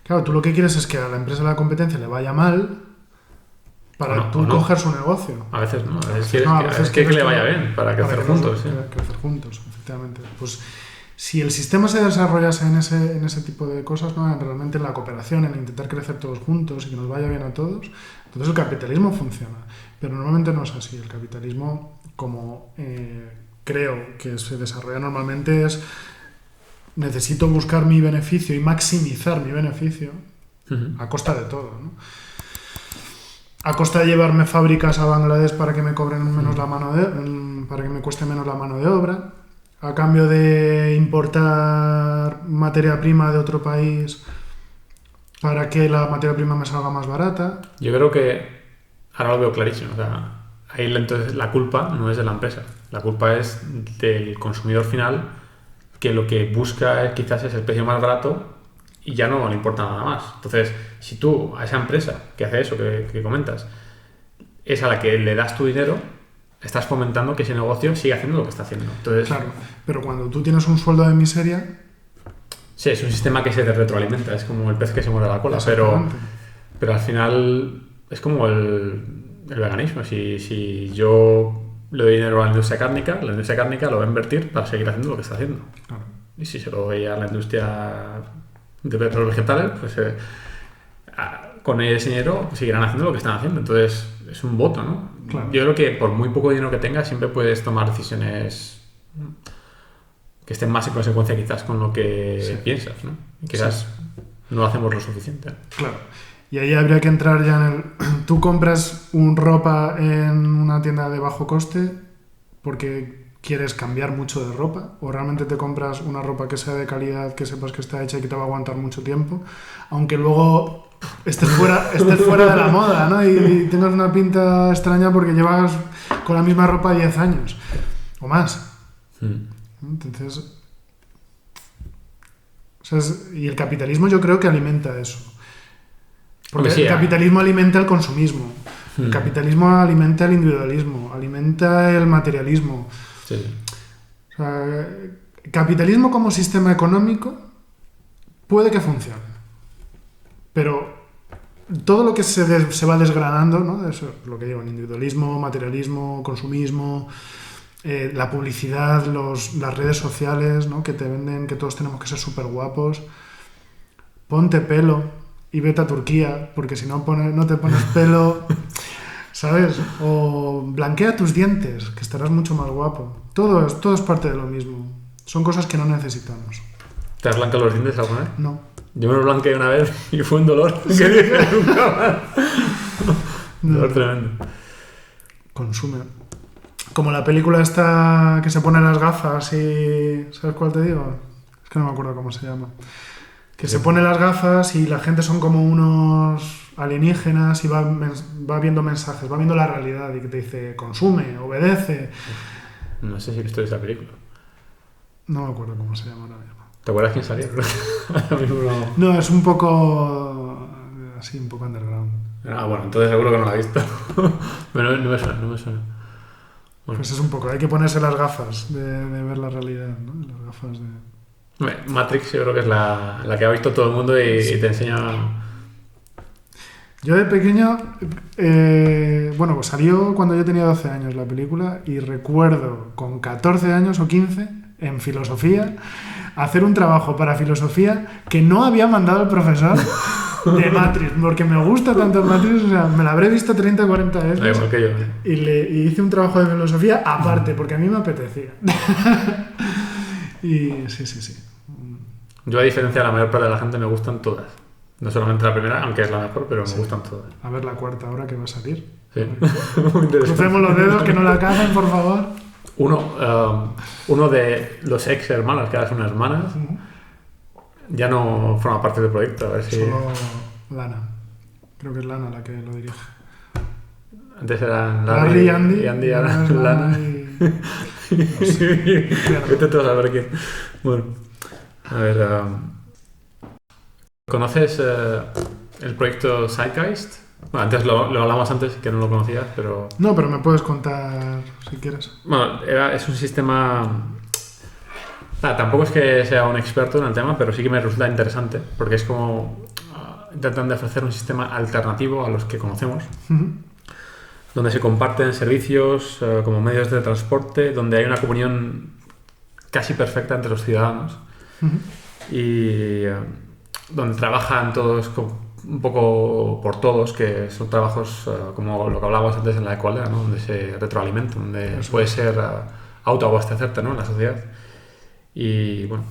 Claro, tú lo que quieres es que a la empresa de la competencia le vaya mal para tú coger su negocio. A veces no, a veces quieres que le vaya bien, para crecer juntos. Crecer juntos, efectivamente. Pues si el sistema se desarrollase en ese tipo de cosas, ¿no? Realmente en la cooperación, en intentar crecer todos juntos y que nos vaya bien a todos, entonces el capitalismo funciona. Pero normalmente no es así. El capitalismo, como creo que se desarrolla normalmente, es necesito buscar mi beneficio y maximizar mi beneficio a costa de todo, ¿no? A costa de llevarme fábricas a Bangladesh para que me cobren menos para que me cueste menos la mano de obra, a cambio de importar materia prima de otro país para que la materia prima me salga más barata. Yo creo que ahora lo veo clarísimo. O sea, ahí entonces la culpa no es de la empresa, la culpa es del consumidor final, que lo que busca quizás es el precio más barato y ya no le importa nada más. Entonces, si tú a esa empresa que hace eso que comentas, es a la que le das tu dinero, estás fomentando que ese negocio siga haciendo lo que está haciendo. Entonces, claro, pero cuando tú tienes un sueldo de miseria... Sí, es un sistema que se retroalimenta, es como el pez que se muerde la cola, pero al final es como el veganismo. Si yo le doy dinero a la industria cárnica lo va a invertir para seguir haciendo lo que está haciendo. Claro. Y si se lo doy a la industria de petróleos vegetales, pues con ese dinero seguirán haciendo lo que están haciendo. Entonces es un voto, ¿no? Claro. Yo creo que por muy poco dinero que tengas siempre puedes tomar decisiones que estén más en consecuencia quizás con lo que piensas, ¿no? Y quizás no hacemos lo suficiente. Claro. Y ahí habría que entrar ya en tú compras ropa en una tienda de bajo coste porque quieres cambiar mucho de ropa, o realmente te compras una ropa que sea de calidad, que sepas que está hecha y que te va a aguantar mucho tiempo, aunque luego estés fuera de la moda, ¿no? Y tengas una pinta extraña porque llevas con la misma ropa 10 años o más. Entonces, O sea, y el capitalismo yo creo que alimenta eso. Porque sí, el capitalismo alimenta el consumismo. El capitalismo alimenta el individualismo, alimenta el materialismo. Sí, sí. O sea, capitalismo como sistema económico puede que funcione, pero todo lo que se va desgranando, ¿no? Eso es lo que digo, el individualismo, materialismo, consumismo, la publicidad, las redes sociales, ¿no? Que te venden que todos tenemos que ser súper guapos. Ponte pelo y vete a Turquía, porque si no, no te pones pelo, ¿sabes? O blanquea tus dientes, que estarás mucho más guapo. Todo es parte de lo mismo. Son cosas que no necesitamos. ¿Te has blanqueado los dientes alguna vez? No. Yo me los blanqueé una vez y fue un dolor que dije nunca más. Dolor tremendo. Consume. Como la película esta que se pone las gafas y... ¿Sabes cuál te digo? Es que no me acuerdo cómo se llama. Que se pone las gafas y la gente son como unos alienígenas y va viendo mensajes, va viendo la realidad y que te dice consume, obedece. No sé si he visto esa película. No me acuerdo cómo se llama ahora mismo. ¿Te acuerdas quién salía? Ahora mismo no. No, es un poco... así, un poco underground. Ah, bueno, entonces seguro que no la he visto. Pero no me suena. Bueno. Pues es un poco, hay que ponerse las gafas de ver la realidad, ¿no? Las gafas de... Matrix yo creo que es la que ha visto todo el mundo y te enseña... Yo de pequeño, bueno, pues salió cuando yo tenía 12 años la película y recuerdo con 14 años o 15 en filosofía hacer un trabajo para filosofía que no había mandado el profesor de Matrix, porque me gusta tanto Matrix, o sea, me la habré visto 30 o 40 veces. Igual que yo. Y hice un trabajo de filosofía aparte, porque a mí me apetecía. Y sí. Yo, a diferencia de la mayor parte de la gente, me gustan todas. No solamente la primera, aunque es la mejor, pero me gustan todas. A ver la cuarta ahora que va a salir. Sí. Muy interesante. Crucemos los dedos, que no la caguen, por favor. Uno de los ex hermanos, que ahora son hermanas, ya no forma parte del proyecto. A ver si... Solo Lana. Creo que es Lana la que lo dirige. Antes eran Larry y Andy, ahora Lana. No sé. Vete tú a saber quién. Bueno, a ver... ¿Conoces el proyecto Zeitgeist? Bueno, antes lo hablamos antes, que no lo conocías, pero... No, pero me puedes contar si quieres. Bueno, es un sistema... tampoco es que sea un experto en el tema, pero sí que me resulta interesante, porque es como... intentan de ofrecer un sistema alternativo a los que conocemos, donde se comparten servicios como medios de transporte, donde hay una comunión casi perfecta entre los ciudadanos y donde trabajan todos un poco por todos, que son trabajos como lo que hablábamos antes en la ecualidad, ¿no? Donde se retroalimentan, donde puede ser autoabastecerte, ¿no? En la sociedad. Y bueno,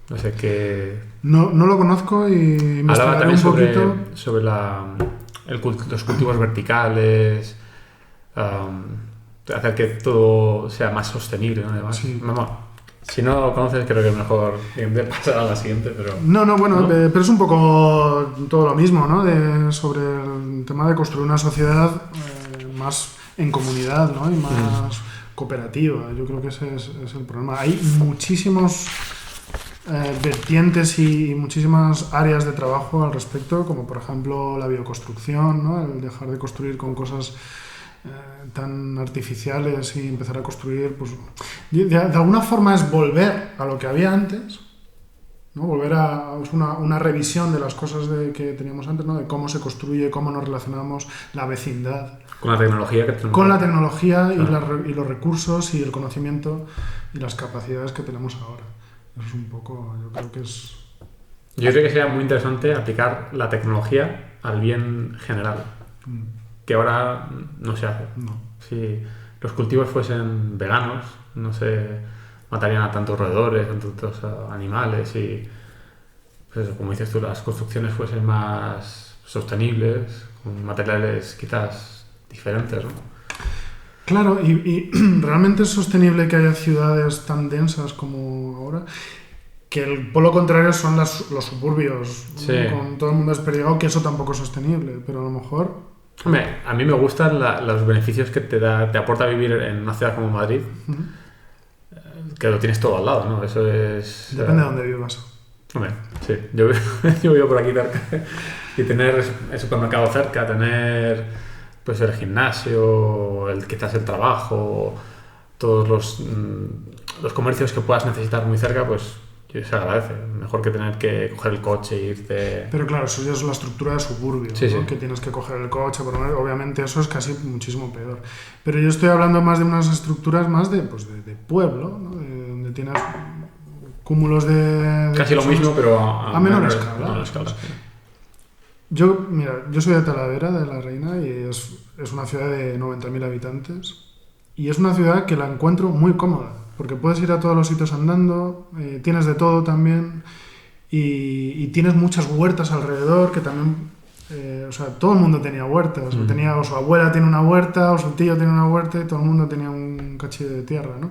no sé qué... No lo conozco y me hablaba también un poquito sobre los cultivos verticales, hacer que todo sea más sostenible, ¿no? Además, sí. Si no lo conoces, creo que es mejor pasar a la siguiente, pero... Bueno, pero es un poco todo lo mismo, ¿no? Sobre el tema de construir una sociedad más en comunidad, ¿no? Y más cooperativa. Yo creo que ese es el problema. Hay muchísimos vertientes y muchísimas áreas de trabajo al respecto, como por ejemplo la bioconstrucción, ¿no? El dejar de construir con cosas tan artificiales y empezar a construir, pues de alguna forma es volver a lo que había antes, ¿no? Volver a una revisión de las cosas que teníamos antes, ¿no? De cómo se construye, cómo nos relacionamos, la vecindad. Con la tecnología que tenemos. Con la tecnología y los recursos y el conocimiento y las capacidades que tenemos ahora. Eso es un poco, yo creo que es... Yo creo que sería muy interesante aplicar la tecnología al bien general. Que ahora no se hace. No. Si los cultivos fuesen veganos, no se matarían a tantos roedores, a tantos animales y, pues eso, como dices tú, las construcciones fuesen más sostenibles, con materiales quizás diferentes, ¿no? Claro, y realmente es sostenible que haya ciudades tan densas como ahora, que el polo contrario son los suburbios, sí. ¿no? Con todo el mundo desperdigado, que eso tampoco es sostenible, pero a lo mejor... Hombre, a mí me gustan los beneficios que te aporta vivir en una ciudad como Madrid, que lo tienes todo al lado, ¿no? Eso es... Depende de dónde vivas. Hombre, sí, yo vivo por aquí cerca y tener el supermercado cerca, tener pues el gimnasio, quizás el trabajo, todos los comercios que puedas necesitar muy cerca, pues se agradece. Mejor que tener que coger el coche e irte... Pero claro, eso ya es la estructura de suburbio, Sí, ¿no? sí. Que tienes que coger el coche, obviamente eso es casi muchísimo peor. Pero yo estoy hablando más de unas estructuras más de pueblo, ¿no? Donde tienes cúmulos de Casi lo personas mismo, pero a menor escala. a menor escala, sí. Yo soy de Talavera, de la Reina, y es una ciudad de 90.000 habitantes. Y es una ciudad que la encuentro muy cómoda, porque puedes ir a todos los sitios andando, tienes de todo también, y tienes muchas huertas alrededor, que también, o sea, todo el mundo tenía huertas, o su abuela tiene una huerta, o su tío tiene una huerta, y todo el mundo tenía un cachillo de tierra, ¿no?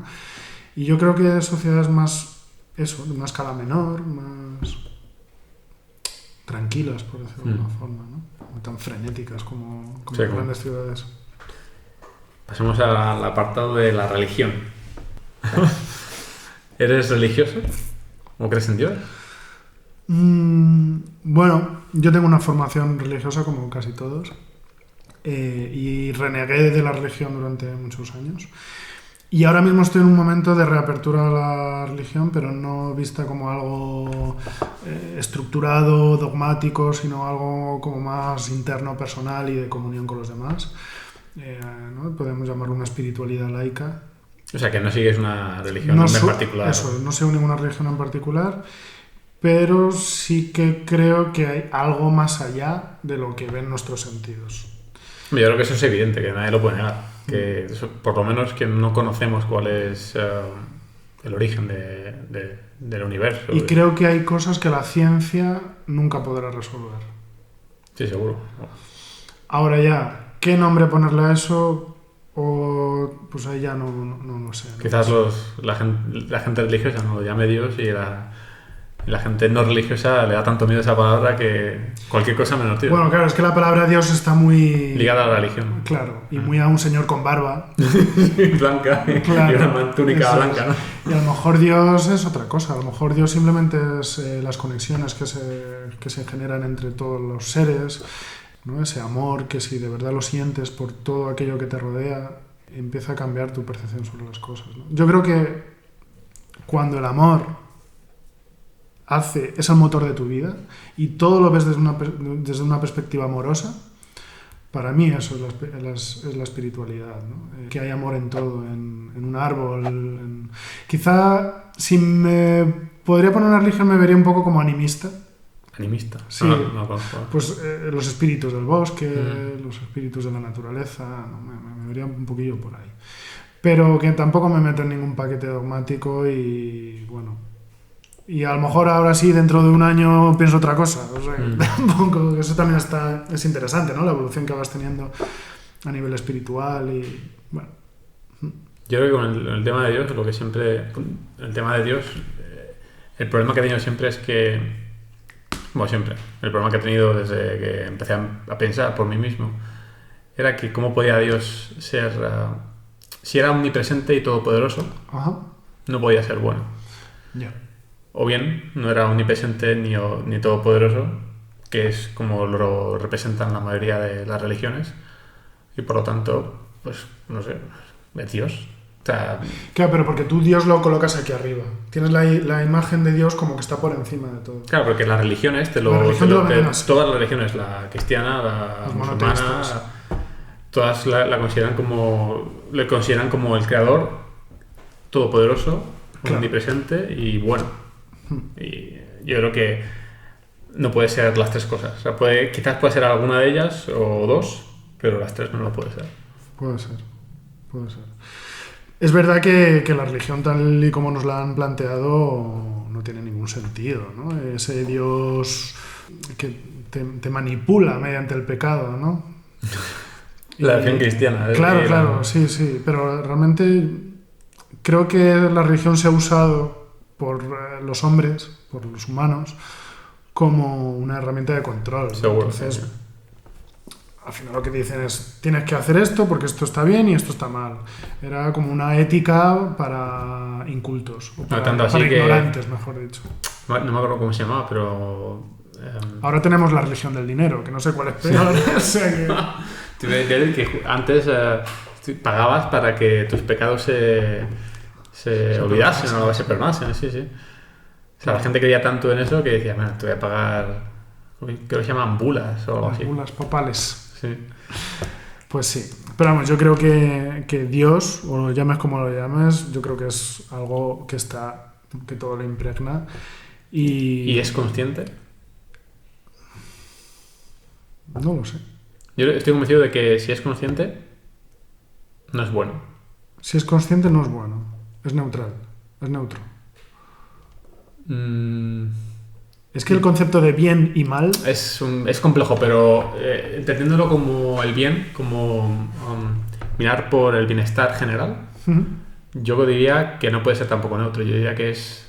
Y yo creo que sociedades más, eso, de una escala menor, más tranquilas, por decirlo de alguna forma, ¿no? No tan frenéticas como Sí, las grandes ciudades. Pasemos al apartado de la religión. ¿Eres religioso? ¿O crees en Dios? Bueno, yo tengo una formación religiosa como casi todos, y renegué de la religión durante muchos años. Y ahora mismo estoy en un momento de reapertura a la religión, pero no vista como algo estructurado, dogmático, sino algo como más interno, personal y de comunión con los demás. ¿No? Podemos llamarlo una espiritualidad laica. O sea, que no sigues una religión en particular. Eso, no sigo ninguna religión en particular, pero sí que creo que hay algo más allá de lo que ven nuestros sentidos. Yo creo que eso es evidente, que nadie lo puede negar. Que eso, por lo menos que no conocemos cuál es el origen del universo. Y creo que hay cosas que la ciencia nunca podrá resolver. Sí, seguro. Ahora ya, ¿qué nombre ponerle a eso? O pues ahí ya no sé. Quizás la gente religiosa no lo llame Dios y la gente no religiosa le da tanto miedo a esa palabra que cualquier cosa menos Dios. Bueno, claro, es que la palabra Dios está muy... ligada a la religión. Claro, y muy a un señor con barba. Blanca, Claro, y una túnica blanca, ¿no? Y a lo mejor Dios es otra cosa. A lo mejor Dios simplemente es las conexiones que se generan entre todos los seres, ¿no? Ese amor que si de verdad lo sientes por todo aquello que te rodea, empieza a cambiar tu percepción sobre las cosas, ¿no? Yo creo que cuando el amor es el motor de tu vida y todo lo ves desde una perspectiva amorosa, para mí eso es la espiritualidad, ¿no? Que hay amor en todo, en un árbol. Quizá si me podría poner una religión me vería un poco como animista. Animista. Sí, no conozco. Pues los espíritus del bosque, los espíritus de la naturaleza, ¿no? Me vería un poquillo por ahí. Pero que tampoco me meto en ningún paquete dogmático y bueno... Y a lo mejor ahora sí, dentro de un año pienso otra cosa. O sea, tampoco, eso también es interesante, ¿no? La evolución que vas teniendo a nivel espiritual y bueno. Yo creo que con el tema de Dios, el tema de Dios, el problema que he tenido siempre es que, bueno, siempre, el problema que he tenido desde que empecé a pensar por mí mismo, era que cómo podía Dios ser, si era omnipresente y todopoderoso, Ajá. no podía ser bueno. Ya. O bien no era omnipresente ni todopoderoso, que es como lo representan la mayoría de las religiones, y por lo tanto, pues, no sé, es Dios. O sea, Claro, pero porque tú Dios lo colocas aquí arriba. Tienes la imagen de Dios como que está por encima de todo. claro, porque las religiones venden así. todas las religiones, la cristiana, la Los musulmana, monoteístas. todas le consideran como el creador todopoderoso, Claro. omnipresente y bueno. Y yo creo que no puede ser las tres cosas. O sea, quizás puede ser alguna de ellas o dos, pero las tres no lo puede ser. Puede ser. Es verdad que la religión tal y como nos la han planteado no tiene ningún sentido, ¿no? Ese Dios que te manipula mediante el pecado, ¿no? La religión cristiana. Claro, sí. Pero realmente creo que la religión se ha usado por los hombres, por los humanos, como una herramienta de control. Seguro. Entonces, Sí. Al final lo que dicen es, tienes que hacer esto porque esto está bien y esto está mal. Era como una ética para incultos, o para tanto así que ignorantes, mejor dicho. No me acuerdo cómo se llamaba, pero... Ahora tenemos la religión del dinero, que no sé cuál es peor. O sea que... Te iba a decir que antes pagabas para que tus pecados se olvidasen o se perdonasen, sí, sí. O sea, la gente creía tanto en eso que decía, bueno, te voy a pagar, creo que se llaman bulas o algo así. Bulas papales. Sí. Pues sí. Pero vamos, yo creo que Dios, o lo llames como lo llames, yo creo que es algo que está, que todo lo impregna. ¿Y es consciente? No lo sé. Yo estoy convencido de que si es consciente, no es bueno. Si es consciente no es bueno. Es neutral. Es neutro. Es que el concepto de bien y mal... Es complejo, pero entendiéndolo como el bien, como mirar por el bienestar general, yo diría que no puede ser tampoco neutro. Yo diría que es...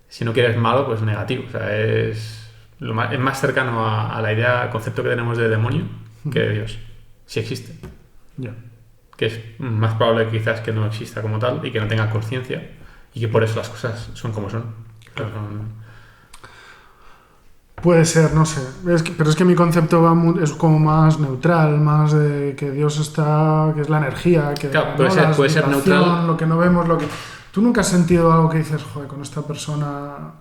si no quieres malo, pues negativo. O sea, es más cercano a la idea, al concepto que tenemos de demonio que de Dios. Si existe. Ya. Que es más probable quizás que no exista como tal y que no tenga conciencia y que por eso las cosas son como son. Claro. Puede ser, no sé. Pero es que mi concepto es como más neutral, más de que Dios está, que es la energía, que claro, ¿no? puede ser neutral. Lo que no vemos, lo que... ¿Tú nunca has sentido algo que dices, joder, con esta persona,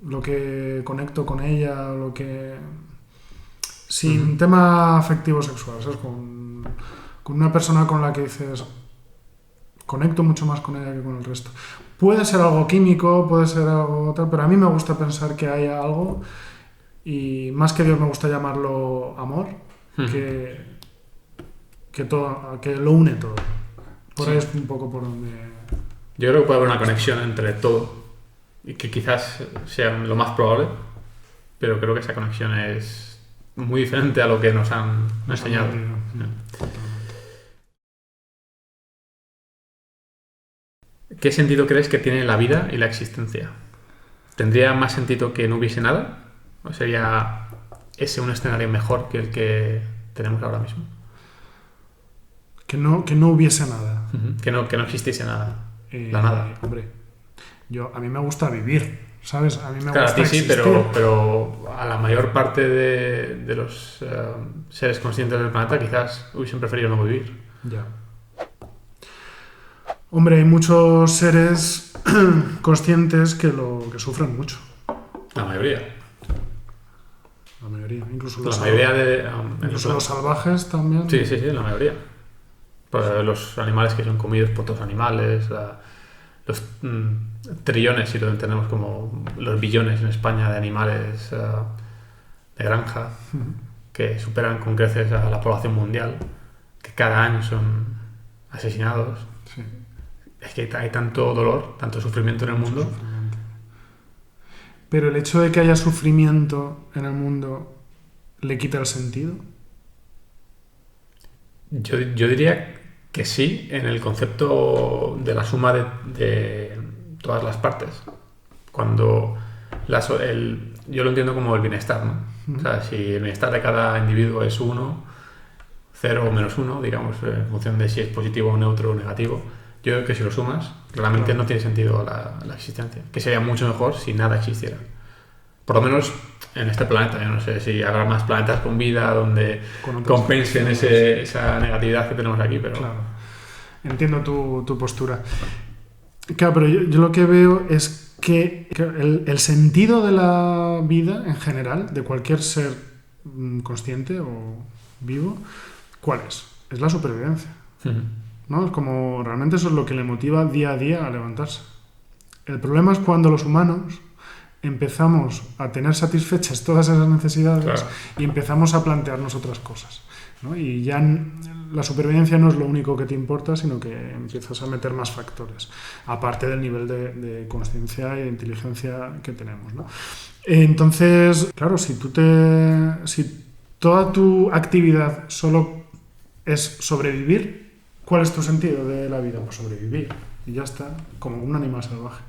lo que conecto con ella, lo que... Sin tema afectivo sexual, ¿sabes? Con una persona con la que dices, conecto mucho más con ella que con el resto. Puede ser algo químico, puede ser algo tal, pero a mí me gusta pensar que hay algo, y más que Dios me gusta llamarlo amor, que todo, que lo une todo. Por ahí es un poco por donde... Yo creo que puede haber una conexión entre todo y que quizás sea lo más probable, pero creo que esa conexión es muy diferente a lo que nos han enseñado. ¿Qué sentido crees que tiene la vida y la existencia? ¿Tendría más sentido que no hubiese nada? ¿O sería ese un escenario mejor que el que tenemos ahora mismo? Que no hubiese nada. Que no existiese nada. La nada. Hombre, a mí me gusta vivir, ¿sabes? A mí me claro, gusta a ti sí, existir. pero a la mayor parte de los seres conscientes del planeta quizás hubiesen preferido no vivir. Ya. Hombre, hay muchos seres conscientes que sufren mucho. La mayoría. La mayoría. Incluso los salvajes también. Sí, la mayoría. Pues los animales que son comidos por otros animales, los trillones, si lo entendemos como los billones en España de animales de granja, que superan con creces a la población mundial, que cada año son asesinados. Sí. Es que hay tanto dolor, tanto sufrimiento en el mundo. Pero el hecho de que haya sufrimiento en el mundo le quita el sentido. Yo diría que sí, en el concepto de la suma de todas las partes. Cuando yo lo entiendo como el bienestar, ¿no? O sea, si el bienestar de cada individuo es 1, 0 o menos 1, digamos, en función de si es positivo, neutro o negativo, yo creo que si lo sumas, realmente no tiene sentido la existencia. Que sería mucho mejor si nada existiera. Por lo menos en este planeta. Yo no sé si habrá más planetas con vida donde compensen esa negatividad que tenemos aquí, pero... Claro. Entiendo tu postura. Claro, pero yo lo que veo es que el sentido de la vida en general, de cualquier ser consciente o vivo, ¿cuál es? Es la supervivencia. ¿No? Es como realmente eso es lo que le motiva día a día a levantarse. El problema es cuando los humanos empezamos a tener satisfechas todas esas necesidades, claro, y empezamos a plantearnos otras cosas, ¿no? Y ya la supervivencia no es lo único que te importa, sino que empiezas a meter más factores, aparte del nivel de consciencia y de inteligencia que tenemos, ¿no? Entonces, claro, si toda tu actividad solo es sobrevivir, ¿cuál es tu sentido de la vida? Pues sobrevivir, y ya está, como un animal salvaje.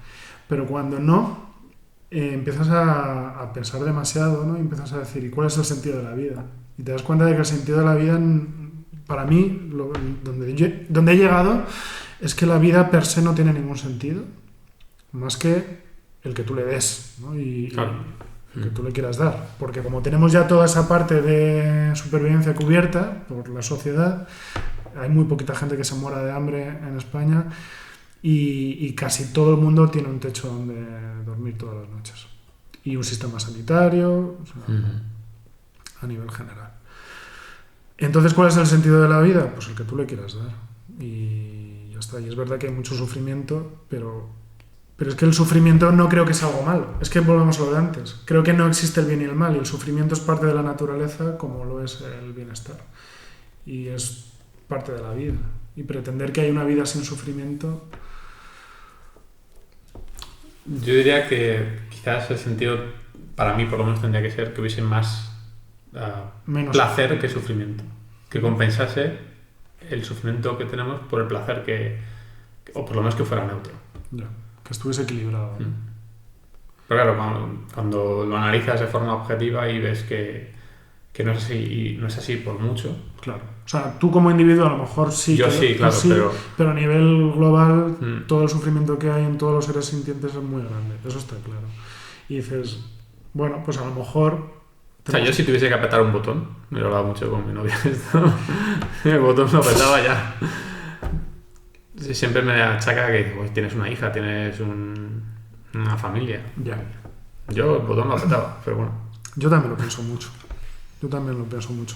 Pero cuando no, empiezas a pensar demasiado, ¿no? Y empiezas a decir, ¿y cuál es el sentido de la vida? Y te das cuenta de que el sentido de la vida, para mí, donde he llegado, es que la vida per se no tiene ningún sentido, más que el que tú le des, ¿no? Y Claro. el que tú le quieras dar. Porque como tenemos ya toda esa parte de supervivencia cubierta por la sociedad, hay muy poquita gente que se muera de hambre en España y casi todo el mundo tiene un techo donde dormir todas las noches. Y un sistema sanitario, o sea, a nivel general. Entonces, ¿cuál es el sentido de la vida? Pues el que tú le quieras dar. Y ya está. Y es verdad que hay mucho sufrimiento, pero es que el sufrimiento no creo que sea algo malo. Es que volvemos a lo de antes. Creo que no existe el bien y el mal. Y el sufrimiento es parte de la naturaleza como lo es el bienestar. Y es parte de la vida. Y pretender que hay una vida sin sufrimiento... Yo diría que quizás el sentido, para mí por lo menos, tendría que ser que hubiese más Menos placer que sufrimiento. Que compensase el sufrimiento que tenemos por el placer o por lo menos que fuera neutro. Ya, que estuviese equilibrado. Pero claro, cuando lo analizas de forma objetiva y ves que no es así, y no es así por mucho. Claro. O sea, tú como individuo a lo mejor sí. Yo sí, claro, pero a nivel global todo el sufrimiento que hay en todos los seres sintientes es muy grande. Eso está claro. Y dices, bueno, pues a lo mejor... O sea, yo si tuviese que apretar un botón, me lo he hablado mucho con mi novia esto, el botón lo apretaba ya. Siempre me achaca que pues, tienes una hija, tienes una familia. Ya. Yo el botón lo apretaba, pero bueno. Yo también lo pienso mucho.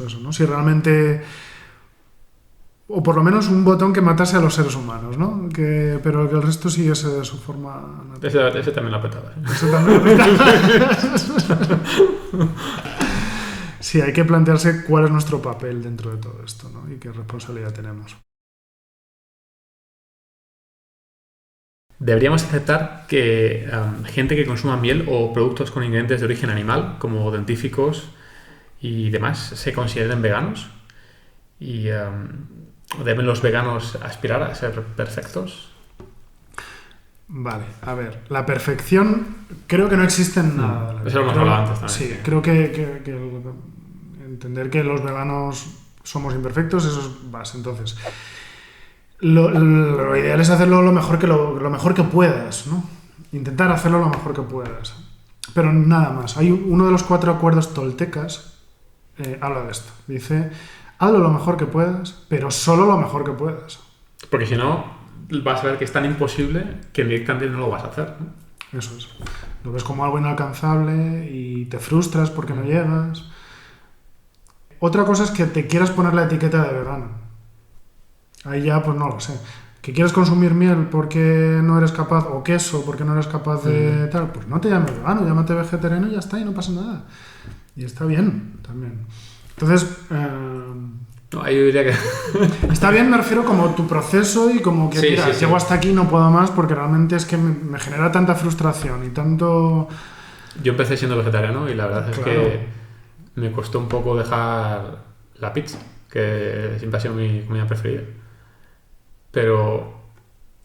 Eso, ¿no? Si realmente... O por lo menos un botón que matase a los seres humanos, ¿no? Pero que el resto siguiese de su forma natural. Ese también lo apretaba. Ese también lo apretaba. Sí, hay que plantearse cuál es nuestro papel dentro de todo esto, ¿no? Y qué responsabilidad tenemos. Deberíamos aceptar que gente que consuma miel o productos con ingredientes de origen animal, como dentífricos y demás, se consideren veganos. Y ¿deben los veganos aspirar a ser perfectos? Vale, a ver, la perfección creo que no existe en nada. Eso lo hemos hablado antes también. Sí, creo que entender que los veganos somos imperfectos, eso es base. Entonces, lo ideal es hacerlo lo mejor que puedas, ¿no? Intentar hacerlo lo mejor que puedas. Pero nada más. Hay uno de los 4 acuerdos toltecas habla de esto. Dice, hazlo lo mejor que puedas, pero solo lo mejor que puedas. Porque si no, vas a ver que es tan imposible que directamente no lo vas a hacer, ¿no? Eso es. Lo ves como algo inalcanzable y te frustras porque no llegas. Otra cosa es que te quieras poner la etiqueta de vegano. Ahí ya, pues no lo sé. ¿Que quieres consumir miel porque no eres capaz, o queso porque no eres capaz de tal? Pues no te llames vegano, llámate vegetariano y ya está, y no pasa nada. Y está bien también. Entonces, No, yo diría que... está bien, me refiero como tu proceso y como que, Sí, mira, sí. llego hasta aquí, no puedo más, porque realmente es que me genera tanta frustración y tanto... Yo empecé siendo vegetariano y la verdad es Claro. que me costó un poco dejar la pizza, que siempre ha sido mi comida preferida. Pero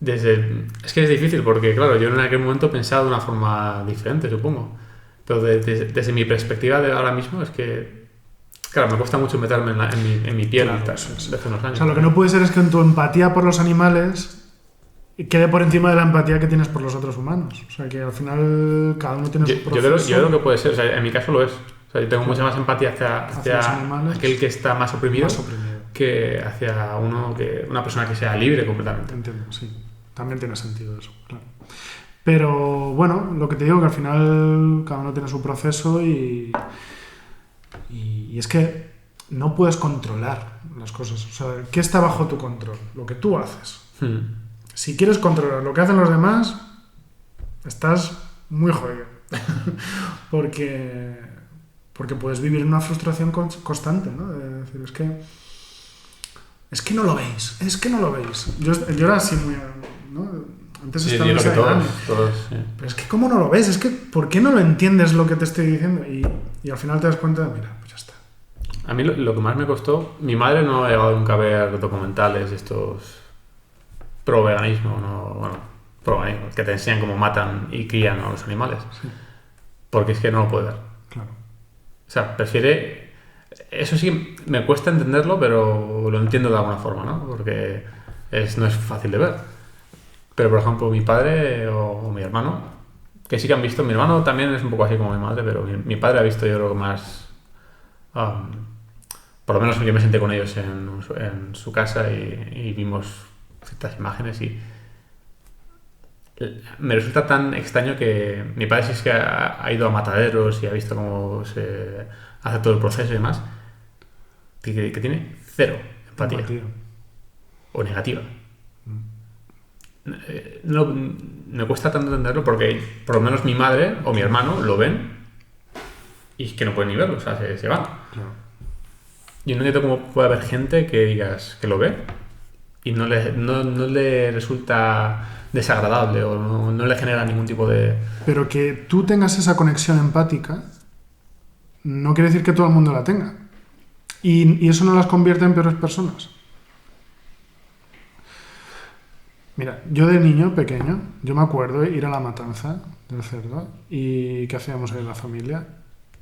es que es difícil porque, claro, yo en aquel momento pensaba de una forma diferente, supongo. Pero desde mi perspectiva de ahora mismo es que, claro, me cuesta mucho meterme en mi piel, Claro, desde sí. hace unos años. O sea, lo que no puede ser es que en tu empatía por los animales quede por encima de la empatía que tienes por los otros humanos. O sea, que al final cada uno tiene su proceso. Yo creo que puede ser, o sea, en mi caso lo es. O sea, yo tengo mucha más empatía hacia los animales. aquel que está más oprimido, Más oprimido. que hacia una persona que sea libre completamente. Entiendo, sí. También tiene sentido eso, claro. Pero bueno, lo que te digo que al final cada uno tiene su proceso y es que no puedes controlar las cosas. O sea, ¿qué está bajo tu control? Lo que tú haces. Si quieres controlar lo que hacen los demás, estás muy jodido. porque puedes vivir en una frustración constante, ¿no? De decir, es que no lo veis, Yo era así muy... ¿no? Antes Sí, estaba yo en creo que esa todos, sí. pero es que ¿cómo no lo ves? Es que ¿por qué no lo entiendes lo que te estoy diciendo? Y al final te das cuenta de, mira, pues ya está. A mí lo que más me costó, mi madre no ha llegado nunca a ver documentales estos pro-veganismo, pro-veganismo, que te enseñan cómo matan y crían a los animales. Sí. Porque es que no lo puede ver. Claro. O sea, prefiere... Eso sí, me cuesta entenderlo, pero lo entiendo de alguna forma, ¿no? Porque no es fácil de ver. Pero, por ejemplo, mi padre o mi hermano, que sí que han visto. Mi hermano también es un poco así como mi madre, pero mi padre ha visto, yo creo que más... por lo menos yo me senté con ellos en su casa y vimos ciertas imágenes y me resulta tan extraño que mi padre sí es que ha ido a mataderos y ha visto cómo se hace todo el proceso y demás, que tiene cero empatía. O negativa. No, me cuesta tanto entenderlo porque por lo menos mi madre o mi hermano lo ven y es que no pueden ni verlo, o sea, se van. Claro. Yo no entiendo cómo puede haber gente que digas que lo ve y no le resulta desagradable o no le genera ningún tipo de... Pero que tú tengas esa conexión empática no quiere decir que todo el mundo la tenga. Y eso no las convierte en peores personas. Mira, yo de niño pequeño, yo me acuerdo ir a la matanza del cerdo y ¿qué hacíamos ahí en la familia?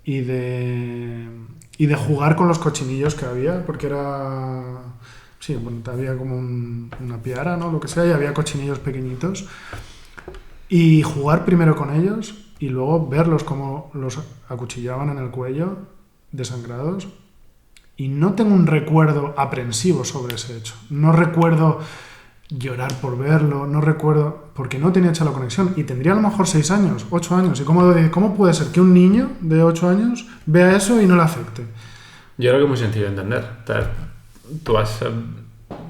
Y de jugar con los cochinillos que había, porque era... Sí, bueno, había como una piara, ¿no? Lo que sea, y había cochinillos pequeñitos. Y jugar primero con ellos y luego verlos cómo los acuchillaban en el cuello, desangrados. Y no tengo un recuerdo aprensivo sobre ese hecho. No recuerdo llorar por verlo, no recuerdo... Porque no tenía hecha la conexión. Y tendría a lo mejor 6 años, 8 años. ¿Y cómo puede ser que un niño de 8 años vea eso y no le afecte? Yo creo que es muy sencillo de entender. Tú has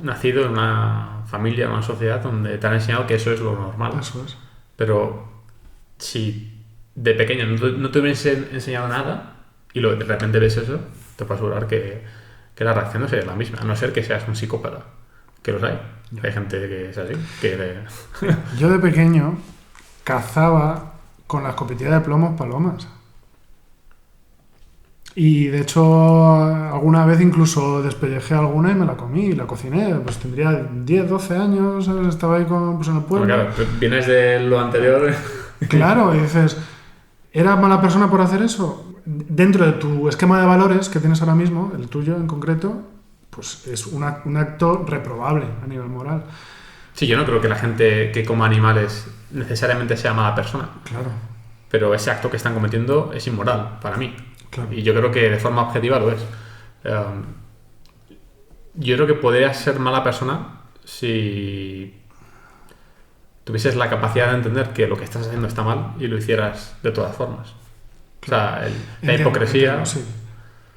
nacido en una familia, en una sociedad donde te han enseñado que eso es lo normal. Eso es. Pero si de pequeño no te hubiesen enseñado nada y de repente ves eso, te puedo asegurar que la reacción no sería la misma, a no ser que seas un psicópata, que los hay. Hay gente que es así. Yo de pequeño cazaba con la escopetilla de plomos palomas. Y de hecho alguna vez incluso despellejé alguna y me la comí y la cociné. Pues tendría 10, 12 años, ¿sabes? Estaba ahí en el pueblo. Claro, vienes de lo anterior. Claro, y dices, ¿era mala persona por hacer eso? Dentro de tu esquema de valores que tienes ahora mismo, el tuyo en concreto, pues es un acto reprobable a nivel moral. Sí, yo no creo que la gente que coma animales necesariamente sea mala persona. Claro. Pero ese acto que están cometiendo es inmoral para mí. Claro. Y yo creo que de forma objetiva lo es. Yo creo que podrías ser mala persona si tuvieses la capacidad de entender que lo que estás haciendo está mal y lo hicieras de todas formas. Claro. O sea, la hipocresía... Entiendo, sí.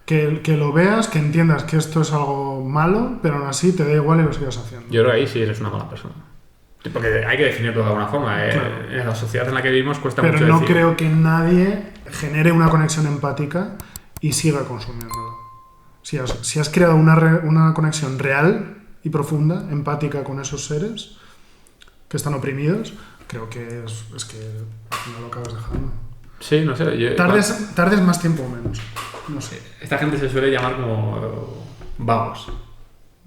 Que lo veas, que entiendas que esto es algo malo, pero aún así te da igual y lo sigas haciendo. Yo creo que ahí sí eres una mala persona. Porque hay que definirlo de alguna forma. Claro. En la sociedad en la que vivimos cuesta pero mucho no decir. creo que nadie genere una conexión empática y siga consumiéndolo. Si has creado una conexión real y profunda, empática con esos seres que están oprimidos, creo que es que no lo acabas dejando. Sí, no sé. Tardes más tiempo o menos. No sé. Esta gente se suele llamar como vagos.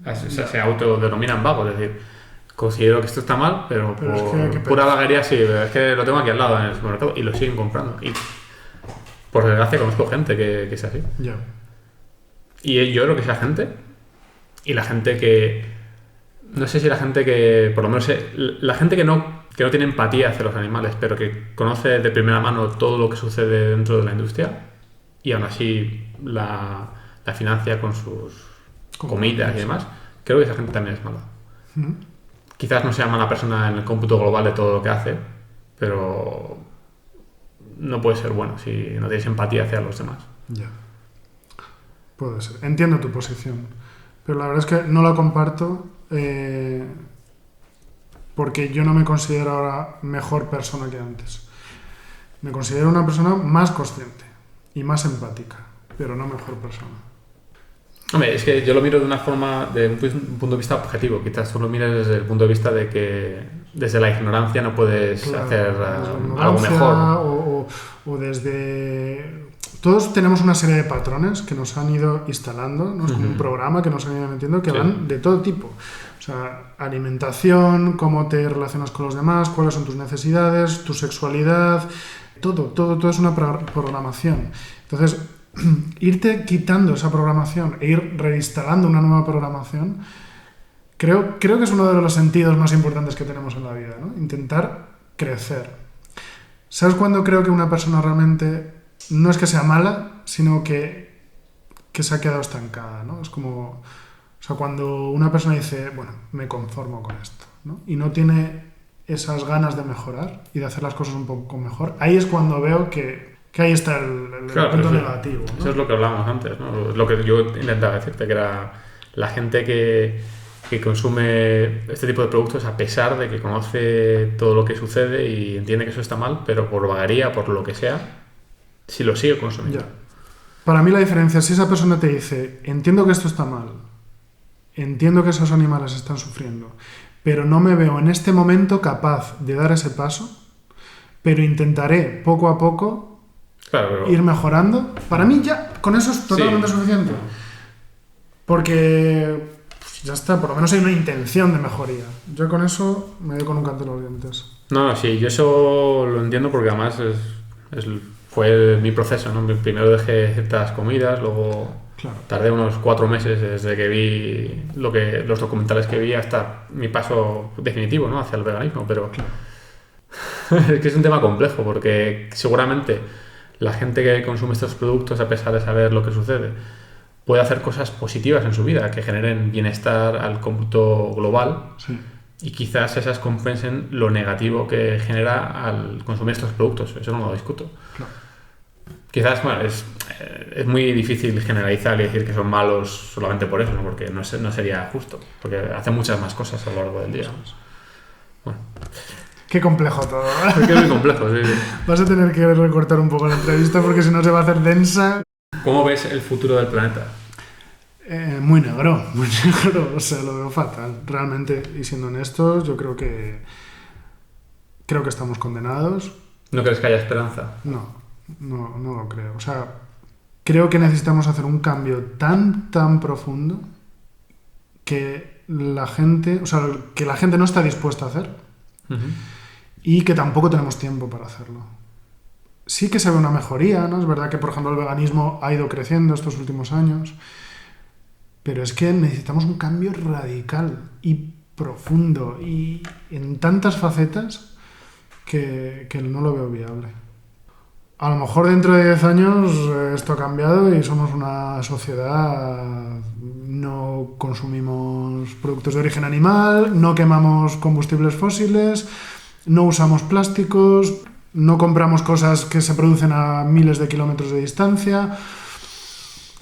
O sea, se autodenominan vagos. Es decir, considero que esto está mal, pero por es que pura vaguería sí. Es que lo tengo aquí al lado en el supermercado y lo siguen comprando. Y por desgracia conozco gente que es así. Ya. Y yo creo que esa gente y la gente que... No sé si la gente que... Por lo menos la gente que no tiene empatía hacia los animales, pero que conoce de primera mano todo lo que sucede dentro de la industria y aún así la financia con sus comidas y demás, creo que esa gente también es mala. Quizás no sea mala persona en el cómputo global de todo lo que hace, pero no puede ser bueno si no tienes empatía hacia los demás. Ya. Puede ser. Entiendo tu posición, pero la verdad es que no la comparto porque yo no me considero ahora mejor persona que antes. Me considero una persona más consciente y más empática, pero no mejor persona. Hombre, es que yo lo miro de una forma, de un punto de vista objetivo. Quizás tú lo mires desde el punto de vista de que desde la ignorancia no puedes hacer algo mejor. O desde... Todos tenemos una serie de patrones que nos han ido instalando, ¿no? Es como un programa que nos han ido metiendo que van de todo tipo. O sea, alimentación, cómo te relacionas con los demás, cuáles son tus necesidades, tu sexualidad, todo es una programación. Entonces, irte quitando esa programación e ir reinstalando una nueva programación, creo que es uno de los sentidos más importantes que tenemos en la vida, ¿no? Intentar crecer. ¿Sabes cuándo creo que una persona realmente no es que sea mala, sino que se ha quedado estancada, ¿no? Es como, o sea, cuando una persona dice, bueno, me conformo con esto, ¿no? Y no tiene esas ganas de mejorar y de hacer las cosas un poco mejor, ahí es cuando veo que ahí está el Claro, punto pero negativo, ¿no? eso es lo que hablábamos antes, ¿no? Lo que yo intentaba decirte, que era la gente que consume este tipo de productos a pesar de que conoce todo lo que sucede y entiende que eso está mal, pero por vagaría, por lo que sea, si lo sigue consumiendo. Ya. Para mí la diferencia es si esa persona te dice, entiendo que esto está mal, entiendo que esos animales están sufriendo, pero no me veo en este momento capaz de dar ese paso, pero intentaré poco a poco Claro, pero ir mejorando. Para mí ya con eso es totalmente sí. suficiente. Porque pues, ya está, por lo menos hay una intención de mejoría. Yo con eso me doy con un canto en los dientes. No, sí, yo eso lo entiendo porque además fue mi proceso, ¿no? Primero dejé ciertas comidas, luego Claro. tardé unos 4 meses desde que vi los documentales que vi hasta mi paso definitivo, ¿no? Hacia el veganismo, pero es que es un tema complejo porque seguramente la gente que consume estos productos, a pesar de saber lo que sucede, puede hacer cosas positivas en su vida que generen bienestar al cómputo global. Sí. Y quizás esas compensen lo negativo que genera al consumir estos productos. Eso no lo discuto. Claro. Quizás, bueno, es muy difícil generalizar y decir que son malos solamente por eso, ¿no? Porque no sería justo. Porque hacen muchas más cosas a lo largo del día. Bueno, Qué complejo todo, ¿verdad? es que es muy complejo, sí. Vas a tener que recortar un poco la entrevista porque si no se va a hacer densa. ¿Cómo ves el futuro del planeta? Muy negro, o sea, lo veo fatal, realmente, y siendo honestos, yo creo que estamos condenados. ¿No crees que haya esperanza? No lo creo, o sea, creo que necesitamos hacer un cambio tan profundo que la gente no está dispuesta a hacer y que tampoco tenemos tiempo para hacerlo. Sí que se ve una mejoría, ¿no? Es verdad que, por ejemplo, el veganismo ha ido creciendo estos últimos años. Pero es que necesitamos un cambio radical y profundo y en tantas facetas que no lo veo viable. A lo mejor dentro de 10 años esto ha cambiado y somos una sociedad, no consumimos productos de origen animal, no quemamos combustibles fósiles, no usamos plásticos, no compramos cosas que se producen a miles de kilómetros de distancia.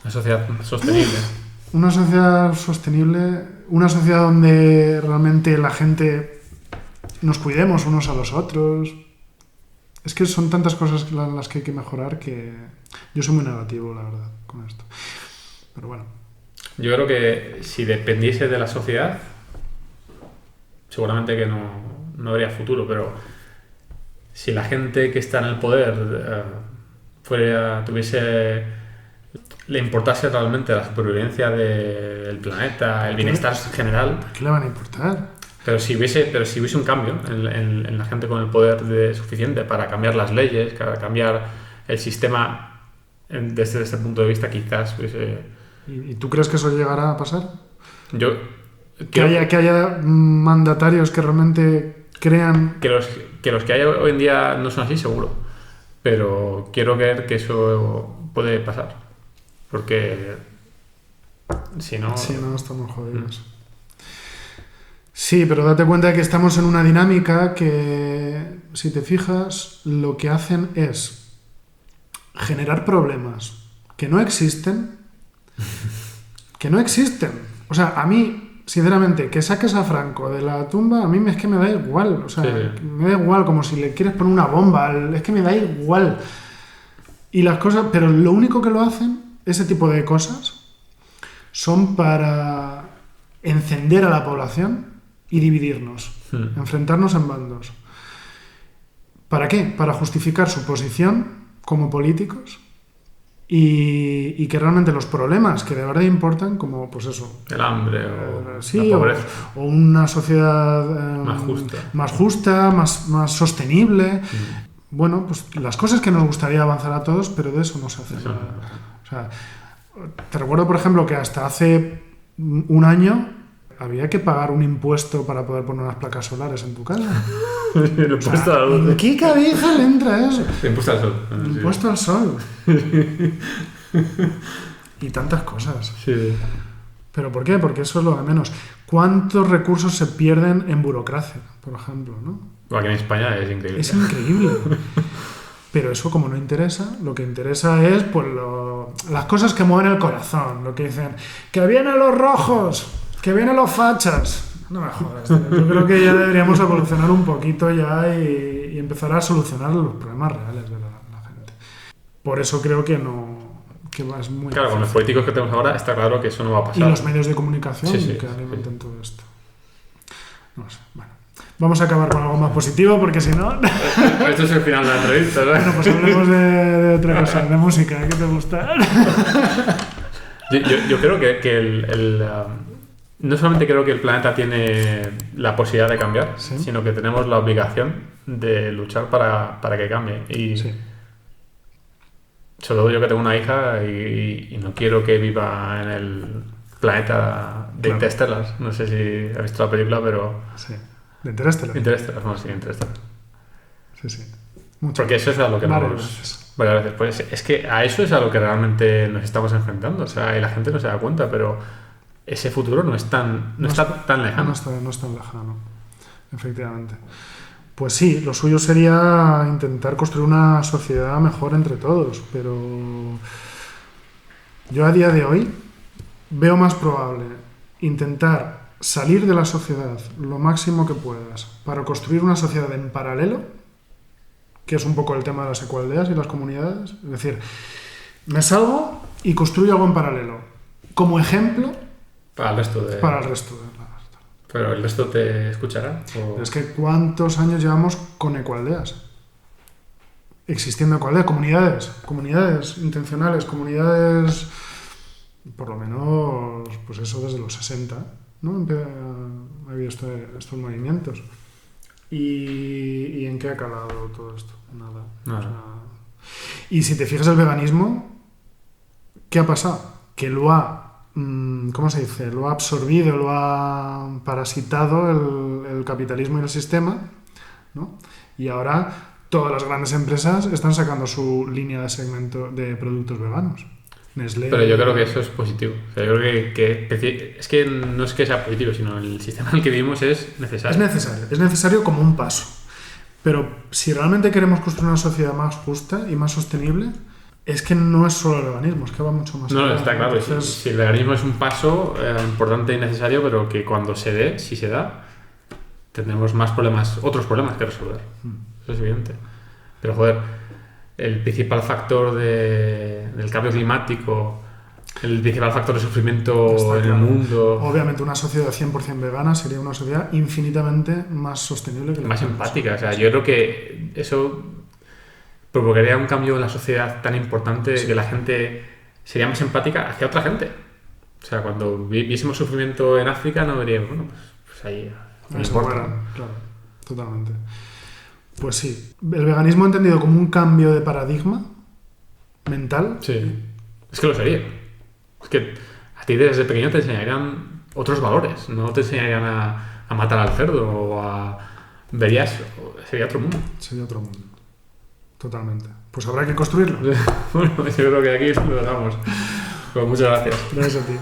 Una sociedad sostenible. Una sociedad sostenible, una sociedad donde realmente la gente nos cuidemos unos a los otros. Es que son tantas cosas las que hay que mejorar que yo soy muy negativo, la verdad, con esto. Pero bueno. Yo creo que si dependiese de la sociedad, seguramente que no habría futuro, pero si la gente que está en el poder le importase realmente la supervivencia del planeta, el bienestar general. ¿Qué le van a importar? Pero si hubiese un cambio en la gente con el poder suficiente para cambiar las leyes, para cambiar el sistema desde este punto de vista, quizás hubiese... ¿Y tú crees que eso llegará a pasar? Yo que haya mandatarios que realmente crean... Que los que hay hoy en día no son así, seguro. Pero quiero creer que eso puede pasar. Porque si no... Sí, no, estamos jodidos. Sí, pero date cuenta de que estamos en una dinámica que, si te fijas, lo que hacen es generar problemas que no existen. O sea, a mí, sinceramente, que saques a Franco de la tumba, a mí es que me da igual. O sea, sí. Me da igual, como si le quieres poner una bomba, es que me da igual. Y las cosas, pero lo único que lo hacen, ese tipo de cosas, son para encender a la población y dividirnos, enfrentarnos en bandos. ¿Para qué? Para justificar su posición como políticos y que realmente los problemas que de verdad importan, como pues eso, el hambre o sí, la pobreza, o una sociedad más justa, más sostenible. Bueno, pues las cosas que nos gustaría avanzar a todos, pero de eso no se hace nada. O sea, te recuerdo, por ejemplo, que hasta hace un año había que pagar un impuesto para poder poner unas placas solares en tu casa. El impuesto a la luz. ¿En qué cabeza le entra eso? El impuesto al sol. El impuesto al sol. Y tantas cosas. Sí. ¿Pero por qué? Porque eso es lo de menos. ¿Cuántos recursos se pierden en burocracia, por ejemplo, ¿no? Aquí en España es increíble. Es increíble. Pero eso, como no interesa, lo que interesa es pues, las cosas que mueven el corazón. Lo que dicen, que vienen los rojos, que vienen los fachas. No me jodas, tío. Yo creo que ya deberíamos evolucionar un poquito ya y empezar a solucionar los problemas reales de la gente. Por eso creo que no... que es muy Claro, con los políticos que tenemos ahora está claro que eso no va a pasar. Y los medios de comunicación que alimentan todo esto. No sé, bueno. Vamos a acabar con algo más positivo porque si no... Esto es el final de la entrevista, ¿no? Bueno, pues hablemos de otra cosa, de música, ¿qué te gusta? Yo creo que no solamente creo que el planeta tiene la posibilidad de cambiar, ¿Sí? sino que tenemos la obligación de luchar para que cambie. Y Sí. sobre todo yo que tengo una hija y no quiero que viva en el planeta de Claro. Interstellar. No sé si has visto la película, pero... Sí. De Interstellar. Interstellar, no, sí, Interstellar. Sí, sí. Mucho. Porque eso es a lo que Varias nos... veces. Varias veces. Pues es que a eso es a lo que realmente nos estamos enfrentando. O sea, y la gente no se da cuenta, pero ese futuro no está tan lejano. No es tan lejano, efectivamente. Pues sí, lo suyo sería intentar construir una sociedad mejor entre todos, pero yo a día de hoy veo más probable intentar salir de la sociedad lo máximo que puedas para construir una sociedad en paralelo, que es un poco el tema de las ecualdeas y las comunidades. Es decir, me salgo y construyo algo en paralelo, como ejemplo Para el resto de... para el resto de la... ¿Pero el resto te escuchará? ¿O... Es que ¿cuántos años llevamos con ecualdeas? Existiendo ecualdeas, comunidades intencionales, comunidades, por lo menos, pues eso desde los 60, ¿no? Ha habido estos movimientos. ¿Y en qué ha calado todo esto? Nada. Nada. O sea, y si te fijas el veganismo, ¿qué ha pasado? Que lo ha... ¿cómo se dice? Lo ha absorbido, lo ha parasitado el capitalismo y el sistema, ¿no? Y ahora todas las grandes empresas están sacando su línea de segmento de productos veganos. Nestlé... Pero yo creo que eso es positivo. O sea, yo creo que es que no es que sea positivo, sino el sistema en el que vivimos es necesario. Es necesario como un paso. Pero si realmente queremos construir una sociedad más justa y más sostenible, es que no es solo el veganismo, es que va mucho más No, allá. está claro. Entonces, Si el veganismo es un paso importante y necesario, pero que cuando se dé, si se da, tendremos más problemas, otros problemas que resolver. Eso es evidente. Pero, joder, el principal factor del cambio climático, el principal factor de sufrimiento Está en claro. el mundo, Obviamente una sociedad 100% vegana sería una sociedad infinitamente más sostenible que la más que tenemos. empática. O sea, yo creo que eso provocaría un cambio en la sociedad tan importante que la gente sería más empática hacia otra gente. O sea, cuando viésemos sufrimiento en África no veríamos, bueno, pues ahí no Ahí se importa. mueran, claro, totalmente. Pues sí, el veganismo entendido como un cambio de paradigma mental. Sí, es que lo sería. Es que a ti desde pequeño te enseñarían otros valores, no te enseñarían a matar al cerdo o a... Verías, sería otro mundo. Sería otro mundo. Totalmente. Pues habrá que construirlo. Bueno, yo creo que aquí lo dejamos. Pues muchas gracias. Gracias a ti.